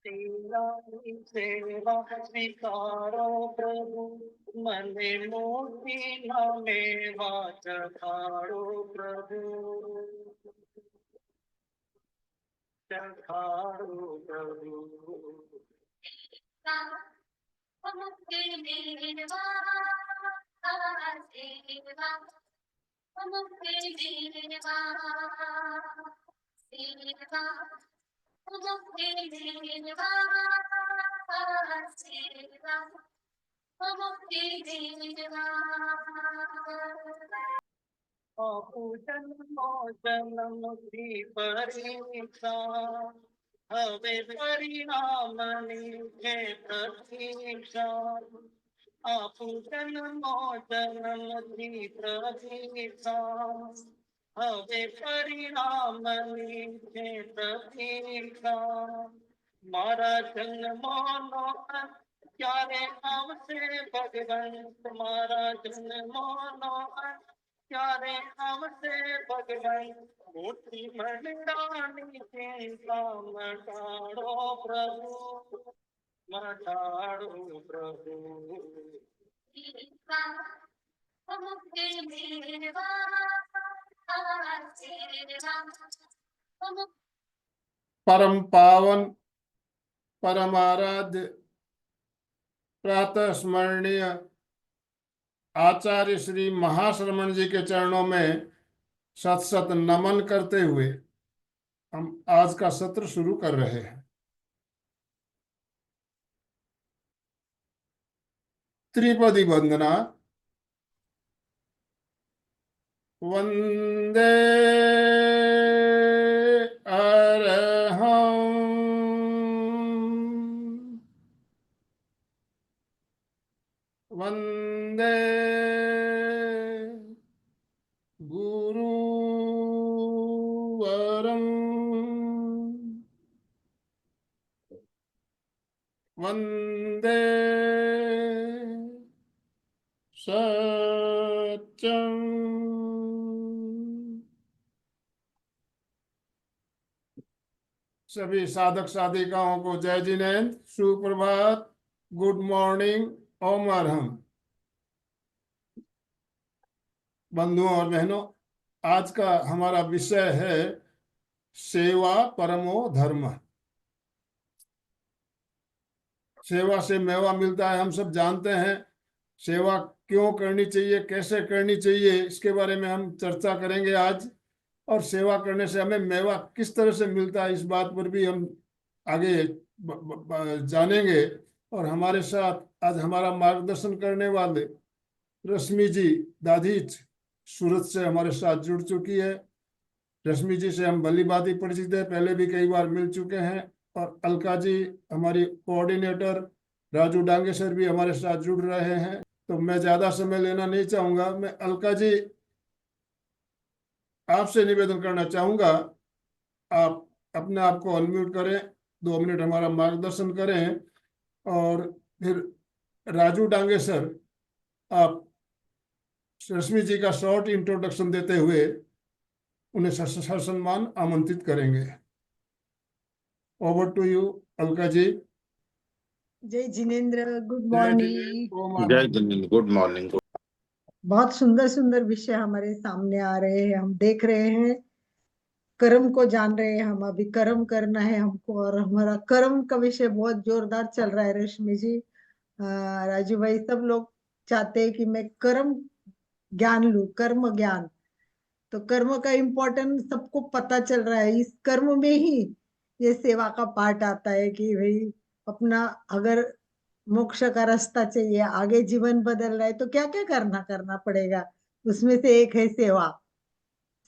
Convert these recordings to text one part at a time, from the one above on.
तेरा सेवा स्वीकारो प्रभु, मने मोती नामे वाच खाड़ो प्रभु, चखाड़ो प्रभु। जन्मो जन्म की परीक्षा, हवे परिणाम नीचे प्रतीक्षा। आपु जन्मो जन्म की प्रतीक्षा, हवे परिणाम नीचे प्रतीक्षा। मारा जन्मोनो क्यारे आवसे भगवंत, मारा जन्मोनो क्यारे आवसे भगवंत। मोती मंडानी चिंता मटाड़ो प्रभु, मटाड़ो प्रभु। परम पावन परम आराध्य प्रातः स्मरणीय आचार्य श्री महाश्रमण जी के चरणों में शत शत नमन करते हुए हम आज का सत्र शुरू कर रहे हैं। त्रिपदी वंदना। वंदे अरहं वंदे गुरुवरं वंदे सत्यं। सभी साधक साधिकाओं को जय जिनेन्द्र, सुप्रभात, गुड मॉर्निंग, ओम अरहम। बंधुओं और बहनों, आज का हमारा विषय है सेवा परमो धर्म। सेवा से मेवा मिलता है, हम सब जानते हैं। सेवा क्यों करनी चाहिए, कैसे करनी चाहिए, इसके बारे में हम चर्चा करेंगे आज। और सेवा करने से हमें मेवा किस तरह से मिलता है, इस बात पर भी हम आगे जानेंगे। और हमारे साथ आज हमारा मार्गदर्शन करने वाले रश्मि जी दाधीच सूरत से हमारे साथ जुड़ चुकी है। रश्मि जी से हम भली भांति परिचित है, पहले भी कई बार मिल चुके हैं। और अलका जी हमारी कोऑर्डिनेटर, राजू डांगे सर भी हमारे साथ जुड़ रहे हैं। तो मैं ज्यादा समय लेना नहीं चाहूंगा। मैं अलका जी आपसे निवेदन करना चाहूंगा, आप अपने आप को अनम्यूट करें, 2 मिनट हमारा मार्गदर्शन करें। और फिर राजू डांगे सर, आप रश्मि जी का शॉर्ट इंट्रोडक्शन देते हुए उन्हें ससम्मान आमंत्रित करेंगे। Over to you Alka ji. जय जिनेन्द्र, गुड जय मॉर्निंग। जय जिनेन्द्र, गुड मॉर्निंग। बहुत सुंदर सुंदर विषय हमारे सामने आ रहे हैं। हम देख रहे हैं, कर्म को जान रहे हैं। हम अभी कर्म करना है हमको, और हमारा कर्म का विषय बहुत जोरदार चल रहा है। रश्मि जी, राजू भाई, सब लोग चाहते हैं कि मैं कर्म ज्ञान लूं, कर्म ज्ञान। तो कर्म का इम्पोर्टेंस सबको पता चल रहा है। इस कर्म में ही ये सेवा का पार्ट आता है कि भाई अपना अगर मोक्ष का रास्ता चाहिए, आगे जीवन बदलना है, तो क्या क्या करना पड़ेगा। उसमें से एक है सेवा।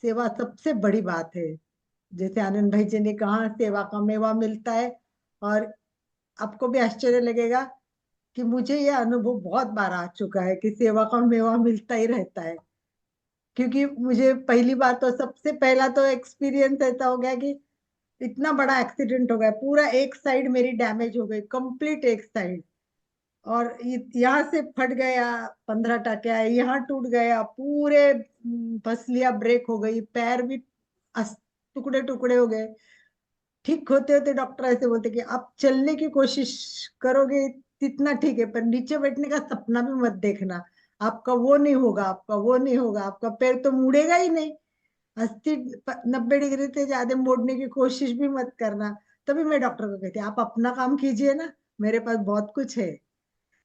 सेवा सबसे बड़ी बात है। जैसे आनंद भाई जी ने कहा, सेवा का मेवा मिलता है। और आपको भी आश्चर्य लगेगा कि मुझे यह अनुभव बहुत बार आ चुका है कि सेवा का मेवा मिलता ही रहता है। क्योंकि मुझे पहली बार तो, सबसे पहला तो एक्सपीरियंस ऐसा हो गया कि इतना बड़ा एक्सीडेंट हो गया, पूरा एक साइड मेरी डैमेज हो गई, कंप्लीट एक साइड। और यहाँ से फट गया, 15 टके आए, यहाँ टूट गया, पूरे पसलियां ब्रेक हो गई, पैर भी टुकड़े टुकड़े हो गए। ठीक होते होते डॉक्टर ऐसे बोलते कि आप चलने की कोशिश करोगे इतना ठीक है, पर नीचे बैठने का सपना भी मत देखना, आपका वो नहीं होगा, आपका वो नहीं होगा, आपका पैर तो मुड़ेगा ही नहीं। 80-90 डिग्री से ज्यादा मोड़ने की कोशिश भी मत करना। तभी मैं डॉक्टर को कहती आप अपना काम कीजिए ना, मेरे पास बहुत कुछ है,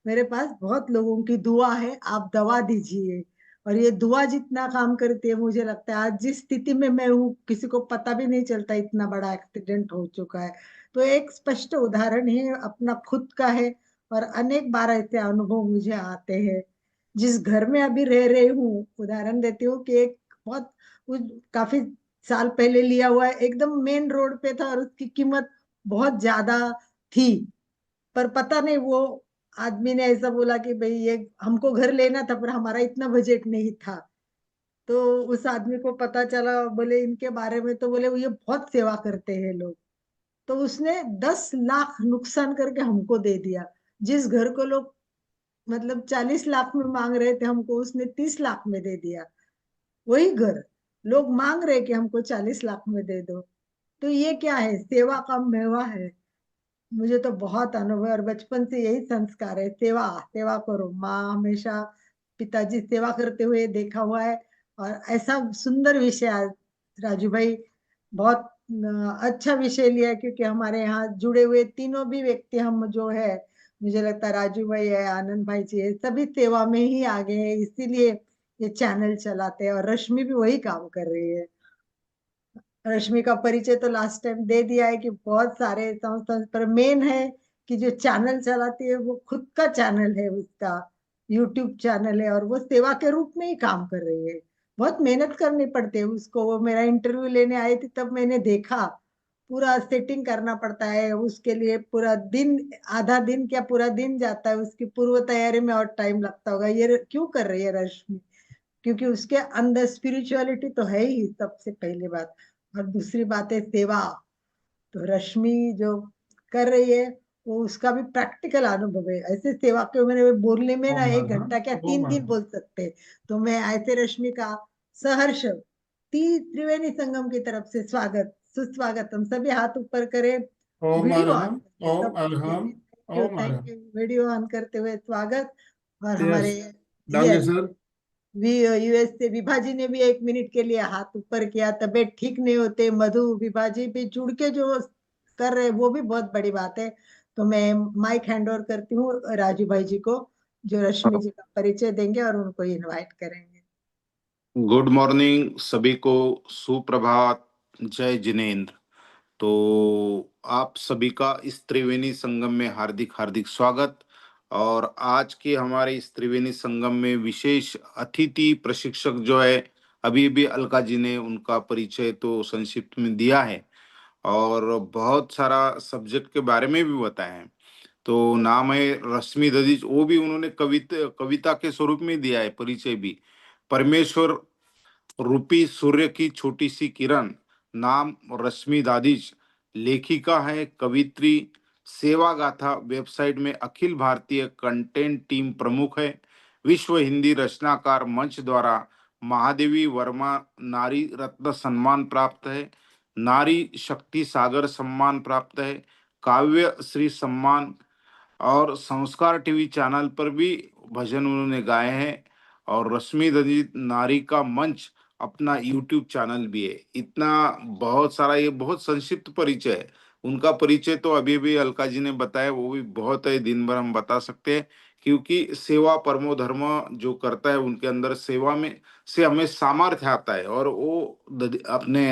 मेरे पास बहुत लोगों की दुआ है, आप दवा दीजिए। और ये दुआ जितना काम करती है, मुझे लगता है आज जिस स्थिति में मैं हूँ किसी को पता भी नहीं चलता इतना बड़ा एक्सीडेंट हो चुका है। तो एक स्पष्ट उदाहरण है अपना खुद का है, और अनेक बार ऐसे अनुभव मुझे आते हैं। जिस घर में अभी रह रही हूँ, उदाहरण देती हूँ कि एक बहुत काफी साल पहले लिया हुआ है, एकदम मेन रोड पे था और उसकी कीमत बहुत ज्यादा थी। पर पता नहीं वो आदमी ने ऐसा बोला कि भाई ये हमको घर लेना था, पर हमारा इतना बजट नहीं था। तो उस आदमी को पता चला, बोले इनके बारे में, तो बोले वो ये बहुत सेवा करते हैं लोग। तो उसने 10 लाख नुकसान करके हमको दे दिया। जिस घर को लोग मतलब 40 लाख में मांग रहे थे, हमको उसने 30 लाख में दे दिया। वही घर लोग मांग रहे कि हमको 40 लाख में दे दो। तो ये क्या है, सेवा का मेवा है। मुझे तो बहुत अनुभव है, और बचपन से यही संस्कार है, सेवा सेवा करो। माँ हमेशा पिताजी सेवा करते हुए देखा हुआ है। और ऐसा सुंदर विषय आज राजू भाई बहुत अच्छा विषय लिया है, क्योंकि हमारे यहाँ जुड़े हुए तीनों भी व्यक्ति हम जो है, मुझे लगता है राजू भाई है, आनंद भाई जी है, सभी सेवा में ही आगे हैं, इसीलिए ये चैनल चलाते हैं। और रश्मि भी वही काम कर रही है। रश्मि का परिचय तो लास्ट टाइम दे दिया है कि बहुत सारे संस्था, पर मेन है कि जो चैनल चलाती है वो खुद का चैनल है, उसका यूट्यूब चैनल है, और वो सेवा के रूप में ही काम कर रही है। बहुत मेहनत करनी पड़ती है उसको। वो मेरा इंटरव्यू लेने आई थी तब मैंने देखा, पूरा सेटिंग करना पड़ता है उसके लिए, पूरा दिन, आधा दिन क्या पूरा दिन जाता है उसकी पूर्व तैयारी में, और टाइम लगता होगा। ये क्यों कर रही है रश्मि? क्योंकि उसके अंदर स्पिरिचुअलिटी तो है ही सबसे पहली बात, और दूसरी बात है सेवा। तो रश्मि जो कर रही है वो उसका भी प्रैक्टिकल अनुभव है। ऐसे सेवा के मैंने बोलने में ना ओम 1 घंटा क्या ओम 3 दिन बोल सकते हैं। तो मैं ऐसे रश्मि का सहर्ष त्रिवेणी संगम की तरफ से स्वागत सुस्वागत, हम सभी हाथ ऊपर करें, ओम वीडियो ऑन अरहम करके ओम सब अरहम थैंक यू ओम थैंक अरहम। यू, वीडियो ऑन करते हुए स्वागत। और यस, हमारे डांगे यस, सर। यूएस से विभाजी ने भी 1 मिनट के लिए हाथ ऊपर किया, तबीयत ठीक नहीं होते, मधु विभाजी भी जुड़ के जो कर रहे वो भी बहुत बड़ी बात है। तो मैं माइक हैंड ओवर करती हूँ राजू भाई जी को, जो रश्मि जी का परिचय देंगे और उनको इनवाइट करेंगे। गुड मॉर्निंग सभी को, सुप्रभात, जय जिनेन्द्र। तो आप सभी का इस त्रिवेणी संगम में हार्दिक हार्दिक स्वागत। और आज के हमारे इस त्रिवेणी संगम में विशेष अतिथि प्रशिक्षक जो है, अभी भी अलका जी ने उनका परिचय तो संक्षिप्त में दिया है और बहुत सारा सब्जेक्ट के बारे में भी बताया है। तो नाम है रश्मि दधीच, वो भी उन्होंने कविता कविता के स्वरूप में दिया है परिचय भी। परमेश्वर रूपी सूर्य की छोटी सी किरण, नाम रश्मि दादिज, लेखिका है, कवित्री, सेवा गाथा वेबसाइट में अखिल भारतीय कंटेंट टीम प्रमुख है, विश्व हिंदी रचनाकार मंच द्वारा महादेवी वर्मा नारी रत्न सम्मान प्राप्त है, नारी शक्ति सागर सम्मान प्राप्त है, काव्य श्री सम्मान, और संस्कार टीवी चैनल पर भी भजन उन्होंने गाए हैं। और रश्मि दत्त नारी का मंच अपना यूट्यूब चैनल भी है। इतना बहुत सारा, ये बहुत संक्षिप्त परिचय है। उनका परिचय तो अभी भी अलका जी ने बताया, वो भी बहुत है, दिन भर हम बता सकते हैं, क्योंकि सेवा परमो धर्म जो करता है उनके अंदर सेवा में से हमें सामर्थ्य आता है। और वो अपने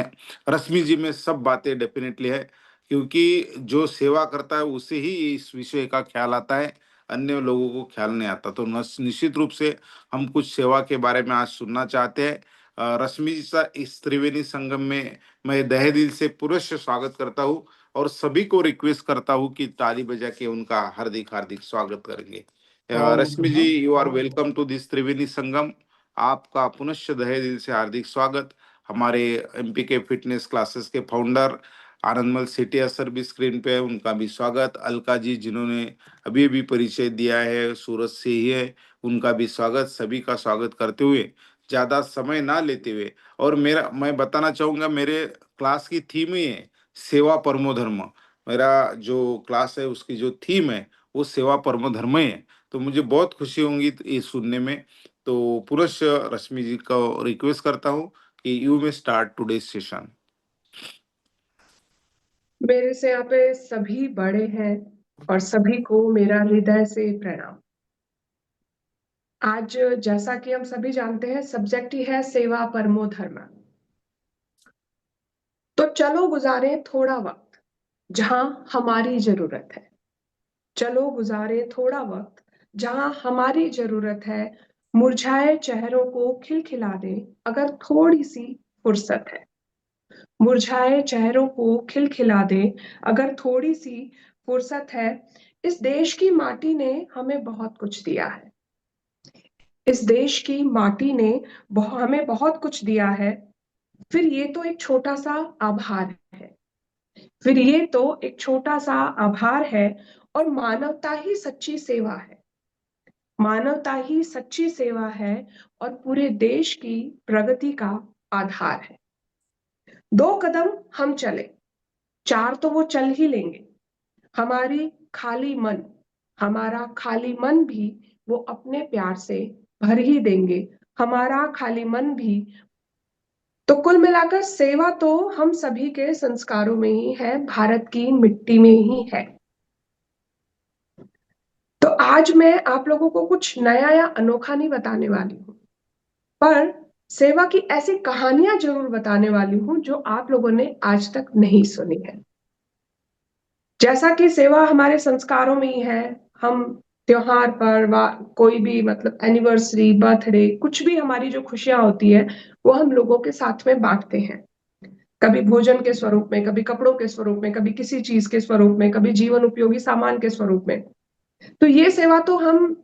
रश्मि जी में सब बातें डेफिनेटली है, क्योंकि जो सेवा करता है उसे ही इस विषय का ख्याल आता है, अन्य लोगों को ख्याल नहीं आता। तो निश्चित रूप से हम कुछ सेवा के बारे में आज सुनना चाहते हैं। रश्मि जी का इस त्रिवेणी संगम में मैं तहे दिल से पुनश्च स्वागत करता हूँ और सभी को रिक्वेस्ट करता हूँ कि ताली बजा के उनका हार्दिक हार्दिक स्वागत करेंगे। ओम Rashmi ji, you are welcome to this Triveni Sangam. आपका पुनश्च तहे दिल से हार्दिक स्वागत। हमारे एमपी के फिटनेस क्लासेस के फाउंडर आनंदमल सेठिया सर भी स्क्रीन पे है, उनका भी स्वागत। अलका जी जिन्होंने अभी अभी परिचय दिया है, सूरत से ही है, उनका भी स्वागत। सभी का स्वागत करते हुए ज्यादा समय ना लेते हुए, और मैं बताना चाहूंगा, मेरे क्लास की थीम ही है सेवा परमो धर्म। मेरा जो क्लास है उसकी जो थीम है वो सेवा परमो धर्म ही है। तो मुझे बहुत खुशी होंगी ये सुनने में। तो पुरुष रश्मि जी को रिक्वेस्ट करता हूँ कि यू में स्टार्ट टुडे सेशन। मेरे से यहाँ पे सभी बड़े हैं और सभी को मेरा हृदय से प्रणाम। आज जैसा कि हम सभी जानते हैं, सब्जेक्ट ही है सेवा परमो धर्म। तो चलो गुजारे थोड़ा वक्त जहां हमारी जरूरत है। चलो गुजारे थोड़ा वक्त जहां हमारी जरूरत है। मुरझाए चेहरों को खिलखिला दे अगर थोड़ी सी फुर्सत है। मुरझाए चेहरों को खिलखिला दे अगर थोड़ी सी फुर्सत है। इस देश की माटी ने हमें बहुत कुछ दिया है। इस देश की माटी ने हमें बहुत कुछ दिया है। फिर ये तो एक छोटा सा आभार है। फिर ये तो एक छोटा सा आभार है। और मानवता ही सच्ची सेवा है। मानवता ही सच्ची सेवा है और पूरे देश की प्रगति का आधार है। 2 कदम हम चले, 4 तो वो चल ही लेंगे। हमारी खाली मन हमारा खाली मन भी वो अपने प्यार से भर ही देंगे। हमारा खाली मन भी। तो कुल मिलाकर सेवा तो हम सभी के संस्कारों में ही है, भारत की मिट्टी में ही है। तो आज मैं आप लोगों को कुछ नया या अनोखा नहीं बताने वाली हूँ, पर सेवा की ऐसी कहानियां जरूर बताने वाली हूँ जो आप लोगों ने आज तक नहीं सुनी है। जैसा कि सेवा हमारे संस्कारों में ही है, हम त्योहार पर कोई भी मतलब एनिवर्सरी, बर्थडे, कुछ भी हमारी जो खुशियां होती है वो हम लोगों के साथ में बांटते हैं। कभी भोजन के स्वरूप में, कभी कपड़ों के स्वरूप में, कभी किसी चीज के स्वरूप में, कभी जीवन उपयोगी सामान के स्वरूप में। तो ये सेवा तो हम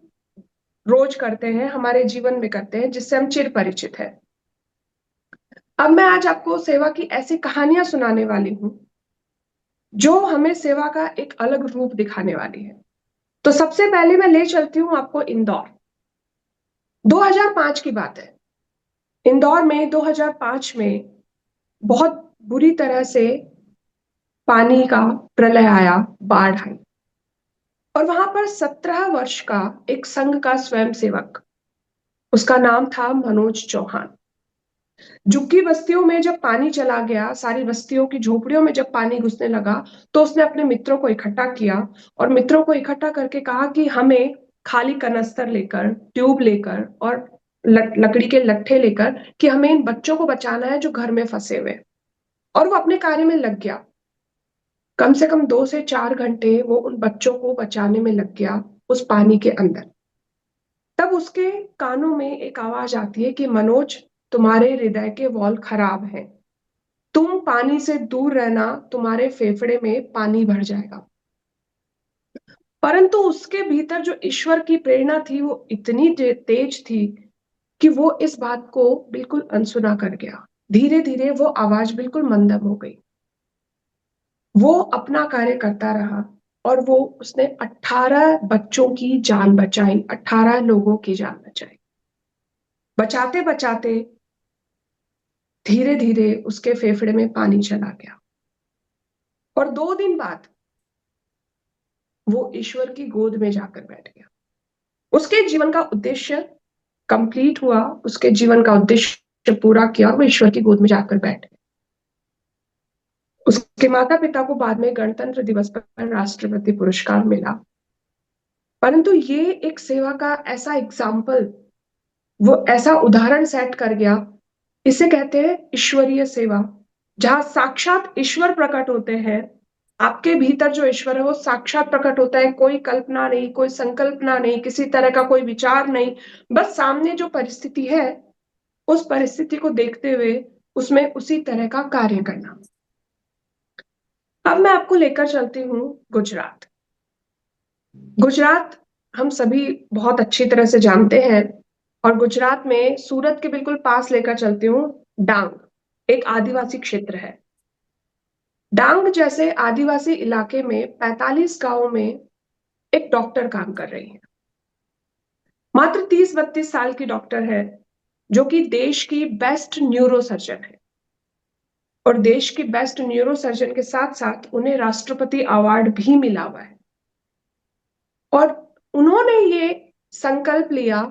रोज करते हैं, हमारे जीवन में करते हैं, जिससे हम चिर परिचित है। अब मैं आज आपको सेवा की ऐसी कहानियां सुनाने वाली हूं जो हमें सेवा का एक अलग रूप दिखाने वाली है। तो सबसे पहले मैं ले चलती हूँ आपको इंदौर। 2005 की बात है। इंदौर में 2005 में बहुत बुरी तरह से पानी का प्रलय आया, बाढ़ आई। और वहां पर 17 वर्ष का एक संघ का स्वयंसेवक, उसका नाम था मनोज चौहान। झुग्गी बस्तियों में जब पानी चला गया, सारी बस्तियों की झोपड़ियों में जब पानी घुसने लगा, तो उसने अपने मित्रों को इकट्ठा किया और मित्रों को इकट्ठा करके कहा कि हमें खाली कनस्तर लेकर, ट्यूब लेकर और लकड़ी के लट्ठे लेकर कि हमें इन बच्चों को बचाना है जो घर में फंसे हुए। और वो अपने कार्य में लग गया। कम से कम 2 से 4 घंटे वो उन बच्चों को बचाने में लग गया उस पानी के अंदर। तब उसके कानों में एक आवाज आती है कि मनोज, तुम्हारे हृदय के वॉल खराब हैं, तुम पानी से दूर रहना, तुम्हारे फेफड़े में पानी भर जाएगा। परंतु उसके भीतर जो ईश्वर की प्रेरणा थी वो इतनी तेज थी कि वो इस बात को बिल्कुल अनसुना कर गया। धीरे धीरे वो आवाज बिल्कुल मंदम हो गई। वो अपना कार्य करता रहा और उसने 18 बच्चों की जान बचाई, 18 लोगों की जान बचाई। बचाते बचाते धीरे धीरे उसके फेफड़े में पानी चला गया और 2 दिन बाद वो ईश्वर की गोद में जाकर बैठ गया। उसके जीवन का उद्देश्य कंप्लीट हुआ, उसके जीवन का उद्देश्य पूरा किया और वो ईश्वर की गोद में जाकर बैठ गया। उसके माता पिता को बाद में गणतंत्र दिवस पर राष्ट्रपति पुरस्कार मिला। परंतु ये एक सेवा का ऐसा एग्जाम्पल, वो ऐसा उदाहरण सेट कर गया। इसे कहते हैं ईश्वरीय सेवा, जहां साक्षात ईश्वर प्रकट होते हैं। आपके भीतर जो ईश्वर है वो साक्षात प्रकट होता है। कोई कल्पना नहीं, कोई संकल्पना नहीं, किसी तरह का कोई विचार नहीं, बस सामने जो परिस्थिति है उस परिस्थिति को देखते हुए उसमें उसी तरह का कार्य करना। अब मैं आपको लेकर चलती हूँ गुजरात। गुजरात हम सभी बहुत अच्छी तरह से जानते हैं और गुजरात में सूरत के बिल्कुल पास लेकर चलती हूँ डांग, एक आदिवासी क्षेत्र है। डांग जैसे आदिवासी इलाके में 45 गांवों में एक डॉक्टर काम कर रही है। मात्र 30-32 साल की डॉक्टर है, जो कि देश की बेस्ट न्यूरो सर्जन है, और देश की बेस्ट न्यूरो सर्जन के साथ साथ उन्हें राष्ट्रपति अवार्ड भी मिला हुआ है। और उन्होंने ये संकल्प लिया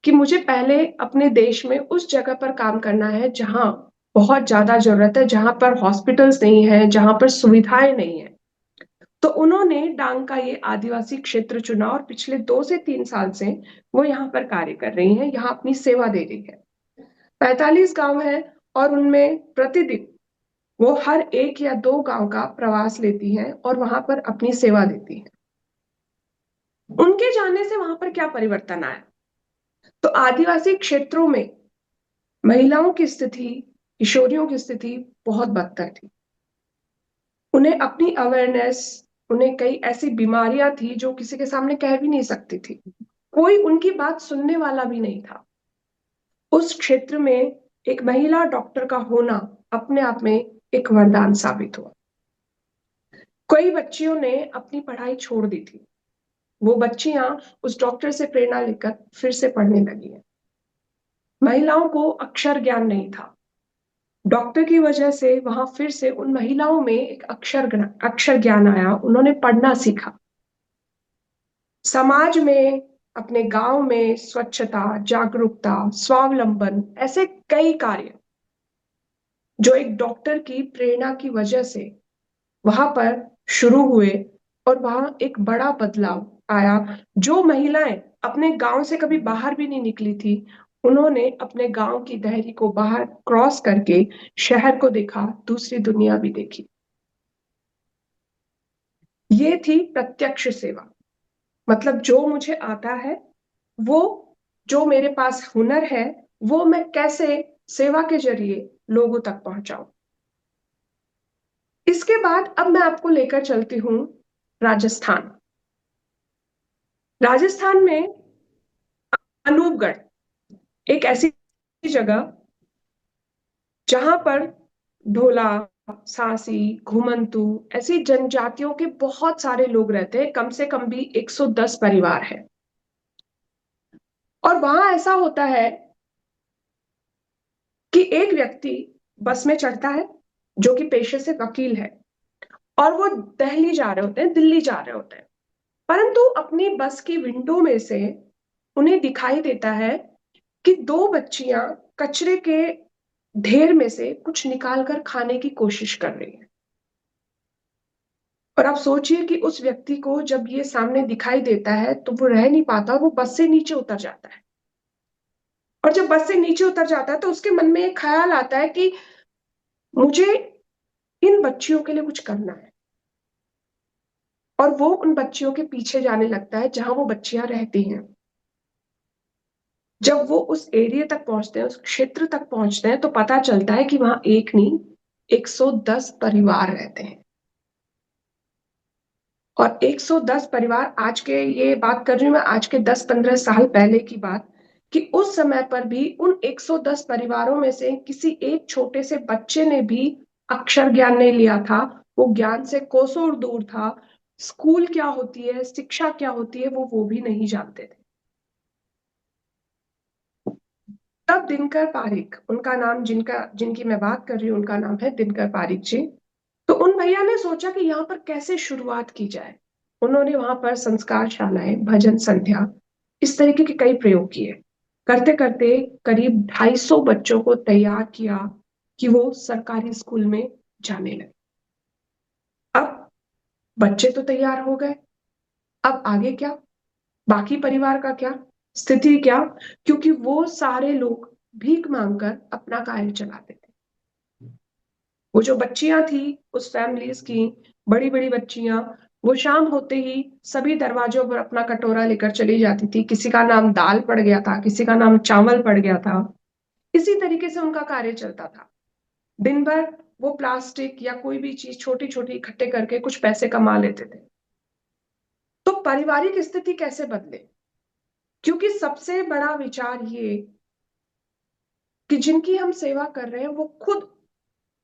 कि मुझे पहले अपने देश में उस जगह पर काम करना है जहां बहुत ज्यादा जरूरत है, जहां पर हॉस्पिटल्स नहीं है, जहां पर सुविधाएं नहीं है। तो उन्होंने डांग का ये आदिवासी क्षेत्र चुना और पिछले 2 से 3 साल से वो यहाँ पर कार्य कर रही हैं, यहाँ अपनी सेवा दे रही है। 45 गांव है और उनमें प्रतिदिन वो हर 1 या 2 गांव का प्रवास लेती हैं और वहां पर अपनी सेवा देती हैं। उनके जाने से वहां पर क्या परिवर्तन आया? तो आदिवासी क्षेत्रों में महिलाओं की स्थिति, किशोरियों की स्थिति बहुत बदतर थी। उन्हें अपनी अवेयरनेस, उन्हें कई ऐसी बीमारियां थी जो किसी के सामने कह भी नहीं सकती थी, कोई उनकी बात सुनने वाला भी नहीं था। उस क्षेत्र में एक महिला डॉक्टर का होना अपने आप में एक वरदान साबित हुआ। कई बच्चियों ने अपनी पढ़ाई छोड़ दी थी, वो बच्चियां उस डॉक्टर से प्रेरणा लेकर फिर से पढ़ने लगी हैं। महिलाओं को अक्षर ज्ञान नहीं था, डॉक्टर की वजह से वहां फिर से उन महिलाओं में एक अक्षर ज्ञान आया, उन्होंने पढ़ना सीखा। समाज में, अपने गांव में स्वच्छता, जागरूकता, स्वावलंबन, ऐसे कई कार्य जो एक डॉक्टर की प्रेरणा की वजह से वहां पर शुरू हुए, और वहां एक बड़ा बदलाव आया। जो महिलाएं अपने गांव से कभी बाहर भी नहीं निकली थी, उन्होंने अपने गांव की दहरी को बाहर क्रॉस करके शहर को देखा, दूसरी दुनिया भी देखी। ये थी प्रत्यक्ष सेवा। मतलब जो मुझे आता है, वो, जो मेरे पास हुनर है, वो मैं कैसे सेवा के जरिए लोगों तक पहुंचाऊं। इसके बाद अब मैं आपको लेकर चलती हूँ राजस्थान। राजस्थान में अनूपगढ़ एक ऐसी जगह जहां पर ढोला, सांसी, घुमंतू, ऐसी जनजातियों के बहुत सारे लोग रहते हैं। कम से कम भी 110 परिवार है। और वहां ऐसा होता है कि एक व्यक्ति बस में चढ़ता है, जो कि पेशे से वकील है, और वो दिल्ली जा रहे होते हैं, दिल्ली जा रहे होते हैं। परंतु अपनी बस की विंडो में से उन्हें दिखाई देता है कि 2 बच्चियां कचरे के ढेर में से कुछ निकाल कर खाने की कोशिश कर रही हैं। और आप सोचिए कि उस व्यक्ति को जब ये सामने दिखाई देता है तो वो रह नहीं पाता, वो बस से नीचे उतर जाता है। और जब बस से नीचे उतर जाता है तो उसके मन में एक ख्याल आता है कि मुझे इन बच्चियों के लिए कुछ करना है। और वो उन बच्चियों के पीछे जाने लगता है जहां वो बच्चियां रहती हैं। जब वो उस एरिया तक पहुंचते हैं, उस क्षेत्र तक पहुंचते हैं, तो पता चलता है कि वहां एक नहीं, 110 परिवार रहते हैं। और 110 परिवार, आज के, ये बात कर रही हूं मैं आज के 10-15 साल पहले की बात, कि उस समय पर भी उन 110 परिवारों में से किसी एक छोटे से बच्चे ने भी अक्षर ज्ञान नहीं लिया था। वो ज्ञान से कोसों दूर था। स्कूल क्या होती है, शिक्षा क्या होती है, वो भी नहीं जानते थे। तब दिनकर पारिक, उनका नाम, जिनकी मैं बात कर रही हूँ, उनका नाम है दिनकर पारिक जी। तो उन भैया ने सोचा कि यहाँ पर कैसे शुरुआत की जाए। उन्होंने वहां पर संस्कार शालाएं, भजन संध्या, इस तरीके के कई प्रयोग किए। करते करते करीब 250 बच्चों को तैयार किया कि वो सरकारी स्कूल में जाने लगे। अब बच्चे तो तैयार हो गए, अब आगे क्या? बाकी परिवार का क्या स्थिति, क्या? क्योंकि वो सारे लोग भीख मांगकर अपना कार्य चलाते थे। वो जो बच्चियां थी उस फैमिलीज की, बड़ी बड़ी बच्चियां, वो शाम होते ही सभी दरवाजों पर अपना कटोरा लेकर चली जाती थी। किसी का नाम दाल पड़ गया था, किसी का नाम चावल पड़ गया था। इसी तरीके से उनका कार्य चलता था। दिन भर वो प्लास्टिक या कोई भी चीज छोटी छोटी इकट्ठे करके कुछ पैसे कमा लेते थे। तो पारिवारिक स्थिति कैसे बदले? क्योंकि सबसे बड़ा विचार ये कि जिनकी हम सेवा कर रहे हैं वो खुद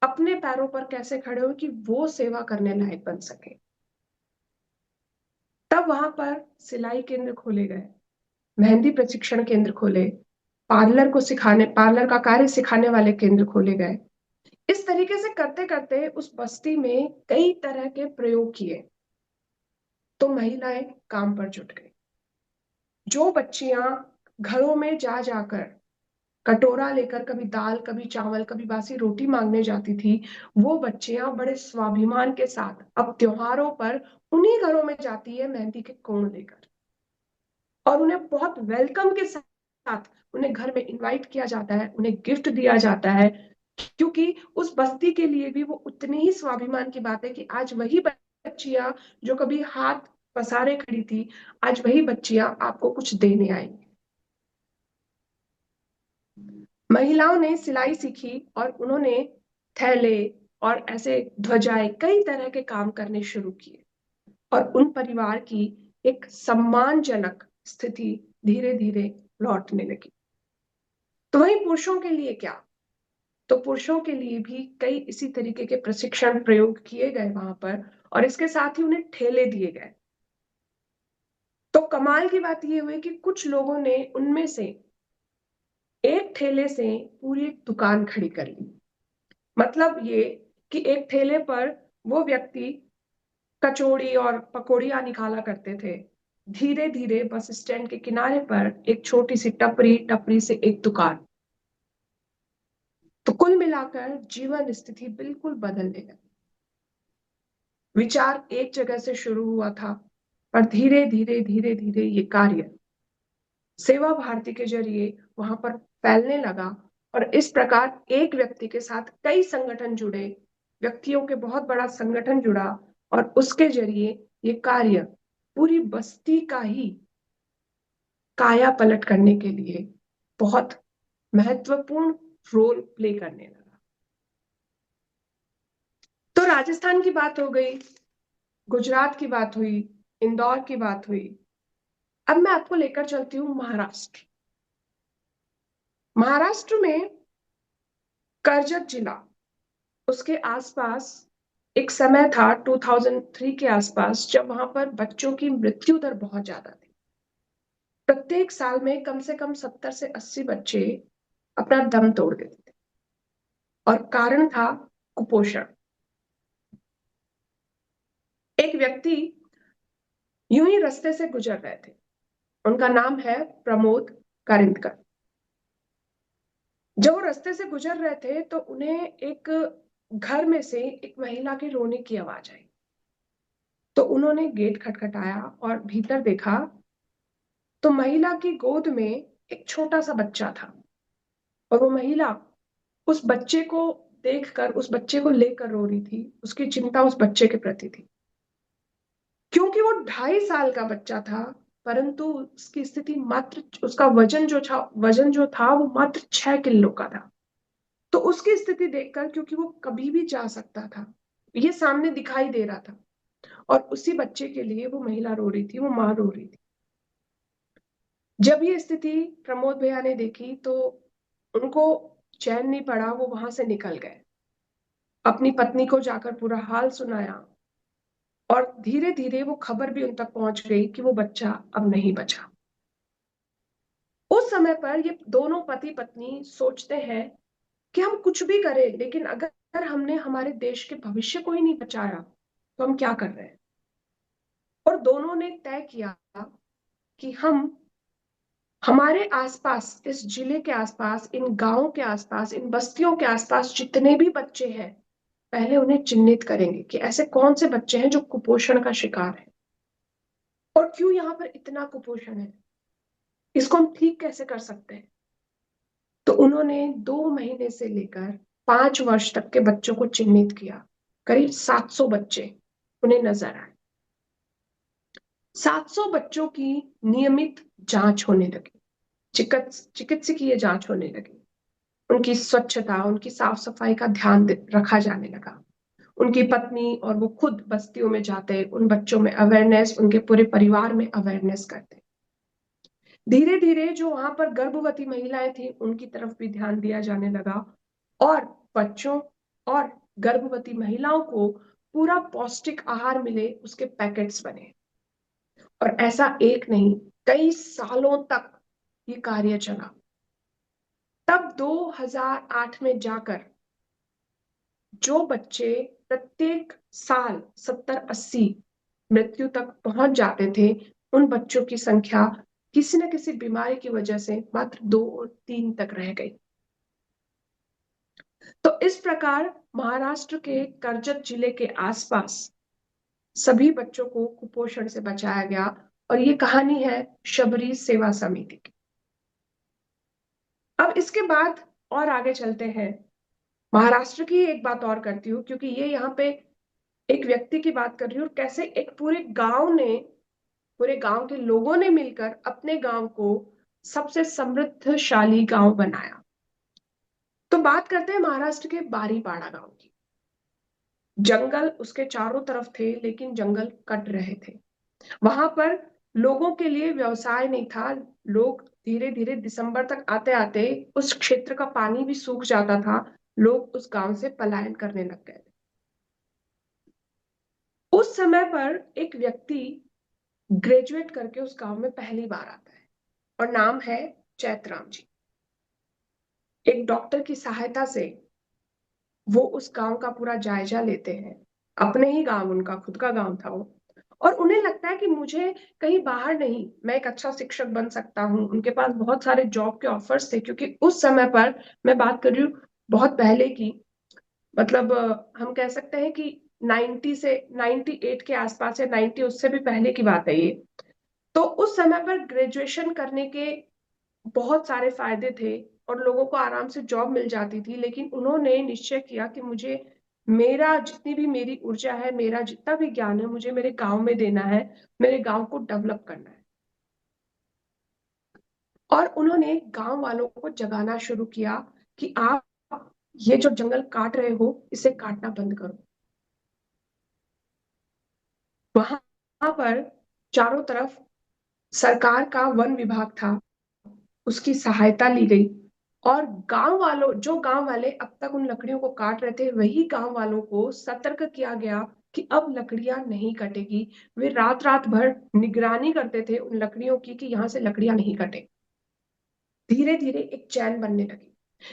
अपने पैरों पर कैसे खड़े हो कि वो सेवा करने लायक बन सके। तब वहां पर सिलाई केंद्र खोले गए, मेहंदी प्रशिक्षण केंद्र खोले, पार्लर का कार्य सिखाने वाले केंद्र खोले गए। इस तरीके से करते करते उस बस्ती में कई तरह के प्रयोग किए, तो महिलाएं काम पर जुट गई। जो बच्चियां घरों में जा जाकर कटोरा लेकर कभी दाल, कभी चावल, कभी बासी रोटी मांगने जाती थी, वो बच्चियां बड़े स्वाभिमान के साथ अब त्योहारों पर उन्हीं घरों में जाती है मेहंदी के कोण लेकर, और उन्हें बहुत वेलकम के साथ उन्हें घर में इनवाइट किया जाता है, उन्हें गिफ्ट दिया जाता है, क्योंकि उस बस्ती के लिए भी वो उतनी ही स्वाभिमान की बात है कि आज वही बच्चियां जो कभी हाथ पसारे खड़ी थी, आज वही बच्चियां आपको कुछ देने आई। महिलाओं ने सिलाई सीखी और उन्होंने थैले और ऐसे ध्वजाएं, कई तरह के काम करने शुरू किए, और उन परिवार की एक सम्मानजनक स्थिति धीरे धीरे लौटने लगी। तो वहीं पुरुषों के लिए क्या? तो पुरुषों के लिए भी कई इसी तरीके के प्रशिक्षण प्रयोग किए गए वहां पर, और इसके साथ ही उन्हें ठेले दिए गए। तो कमाल की बात यह हुई कि कुछ लोगों ने उनमें से एक ठेले से पूरी एक दुकान खड़ी कर ली। मतलब ये कि एक ठेले पर वो व्यक्ति कचौड़ी और पकौड़ियां निकाला करते थे, धीरे धीरे बस स्टैंड के किनारे पर एक छोटी सी टपरी, टपरी से एक दुकान। तो कुल मिलाकर जीवन स्थिति बिल्कुल बदलने लगी। विचार एक जगह से शुरू हुआ था, पर धीरे धीरे धीरे धीरे ये कार्य सेवा भारती के जरिए वहां पर फैलने लगा, और इस प्रकार एक व्यक्ति के साथ कई संगठन जुड़े, व्यक्तियों के बहुत बड़ा संगठन जुड़ा, और उसके जरिए ये कार्य पूरी बस्ती का ही काया पलट करने के लिए बहुत महत्वपूर्ण रोल प्ले करने लगा। तो राजस्थान की बात हो गई, गुजरात की बात हुई, इंदौर की बात हुई। अब मैं आपको लेकर चलती हूँ महाराष्ट्र। महाराष्ट्र में कर्जत जिला, उसके आसपास एक समय था 2003 के आसपास, जब वहां पर बच्चों की मृत्यु दर बहुत ज्यादा थी। प्रत्येक साल में कम से कम 70 से 80 बच्चे अपना दम तोड़ देते थे, और कारण था कुपोषण। एक व्यक्ति यूं ही रास्ते से गुजर रहे थे, उनका नाम है प्रमोद कारिंदकर। जब वो रास्ते से गुजर रहे थे तो उन्हें एक घर में से एक महिला के रोने की आवाज आई। तो उन्होंने गेट खटखटाया और भीतर देखा, तो महिला की गोद में एक छोटा सा बच्चा था, और वो महिला उस बच्चे को देखकर, उस बच्चे को लेकर रो रही थी। उसकी चिंता उस बच्चे के प्रति थी, क्योंकि वो 2.5 साल का बच्चा था, परंतु उसकी स्थिति मात्र, उसका वजन जो था वो मात्र 6 किलो का था। तो उसकी स्थिति देखकर, क्योंकि वो कभी भी जा सकता था, ये सामने दिखाई दे रहा था, और उसी बच्चे के लिए वो महिला रो रही थी, वो माँ रो रही थी। जब ये स्थिति प्रमोद भैया ने देखी तो उनको चैन नहीं पड़ा, वो वहां से निकल गए, अपनी पत्नी को जाकर पूरा हाल सुनाया, और धीरे धीरे वो खबर भी उन तक पहुंच गई कि वो बच्चा अब नहीं बचा। उस समय पर ये दोनों पति पत्नी सोचते हैं कि हम कुछ भी करें, लेकिन अगर हमने हमारे देश के भविष्य को ही नहीं बचाया तो हम क्या कर रहे हैं। और दोनों ने तय किया कि हम हमारे आसपास, इस जिले के आसपास, इन गांवों के आसपास, इन बस्तियों के आसपास जितने भी बच्चे हैं, पहले उन्हें चिन्हित करेंगे कि ऐसे कौन से बच्चे हैं जो कुपोषण का शिकार है, और क्यों यहाँ पर इतना कुपोषण है, इसको हम ठीक कैसे कर सकते हैं। तो उन्होंने 2 महीने से लेकर 5 वर्ष तक के बच्चों को चिन्हित किया। करीब 700 बच्चे उन्हें नजर आए। 700 बच्चों की नियमित जांच होने लगी, चिकित्सकीय जांच होने लगी, उनकी स्वच्छता, उनकी साफ सफाई का ध्यान रखा जाने लगा। उनकी पत्नी और वो खुद बस्तियों में जाते, उन बच्चों में अवेयरनेस, उनके पूरे परिवार में अवेयरनेस करते। धीरे धीरे जो वहां पर गर्भवती महिलाएं थी उनकी तरफ भी ध्यान दिया जाने लगा, और बच्चों और गर्भवती महिलाओं को पूरा पौष्टिक आहार मिले, उसके पैकेट्स बने। और ऐसा एक नहीं, कई सालों तक ये कार्य चला। तब 2008 में जाकर जो बच्चे प्रत्येक साल 70-80 मृत्यु तक पहुंच जाते थे, उन बच्चों की संख्या किसी न किसी बीमारी की वजह से मात्र 2 और 3 तक रह गई। तो इस प्रकार महाराष्ट्र के कर्जत जिले के आसपास सभी बच्चों को कुपोषण से बचाया गया। और ये कहानी है शबरी सेवा समिति की। अब इसके बाद और आगे चलते हैं। महाराष्ट्र की एक बात और करती हूँ, क्योंकि ये यहाँ पे एक व्यक्ति की बात कर रही हूँ, कैसे एक पूरे गांव के लोगों ने मिलकर अपने गांव को सबसे समृद्धशाली गांव बनाया। तो बात करते हैं महाराष्ट्र के बारीपाड़ा गांव की। जंगल उसके चारों तरफ थे, लेकिन जंगल कट रहे थे। वहां पर लोगों के लिए व्यवसाय नहीं था। लोग धीरे धीरे दिसंबर तक आते आते उस क्षेत्र का पानी भी सूख जाता था। लोग उस गांव से पलायन करने लग गए। उस समय पर एक व्यक्ति ग्रेजुएट करके उस गांव में पहली बार आता है, और नाम है चैतराम जी। एक डॉक्टर की सहायता से वो उस गांव का पूरा जायजा लेते हैं। अपने ही गांव, उनका खुद का गांव था वो। और उन्हें लगता है कि मुझे कहीं बाहर नहीं, मैं एक अच्छा शिक्षक बन सकता हूँ। उनके पास बहुत सारे जॉब के ऑफर्स थे, क्योंकि उस समय पर, मैं बात कर रही हूँ बहुत पहले की, मतलब हम कह सकते हैं कि 90 से 98 के आसपास, या 90 उससे भी पहले की बात है ये। तो उस समय पर ग्रेजुएशन करने के बहुत सारे फायदे थे और लोगों को आराम से जॉब मिल जाती थी। लेकिन उन्होंने निश्चय किया कि मुझे, मेरा जितनी भी मेरी ऊर्जा है, मेरा जितना भी ज्ञान है, मुझे मेरे गांव में देना है, मेरे गांव को डेवलप करना है। और उन्होंने गांव वालों को जगाना शुरू किया कि आप ये जो जंगल काट रहे हो, इसे काटना बंद करो। वहां पर चारों तरफ सरकार का वन विभाग था, उसकी सहायता ली गई। और गांव वाले अब तक उन लकड़ियों को काट रहे थे, वही गांव वालों को सतर्क किया गया कि अब लकड़ियां नहीं कटेगी। वे रात रात भर निगरानी करते थे उन लकड़ियों की कि यहाँ से लकड़ियां नहीं कटे। धीरे धीरे एक चैन बनने लगी।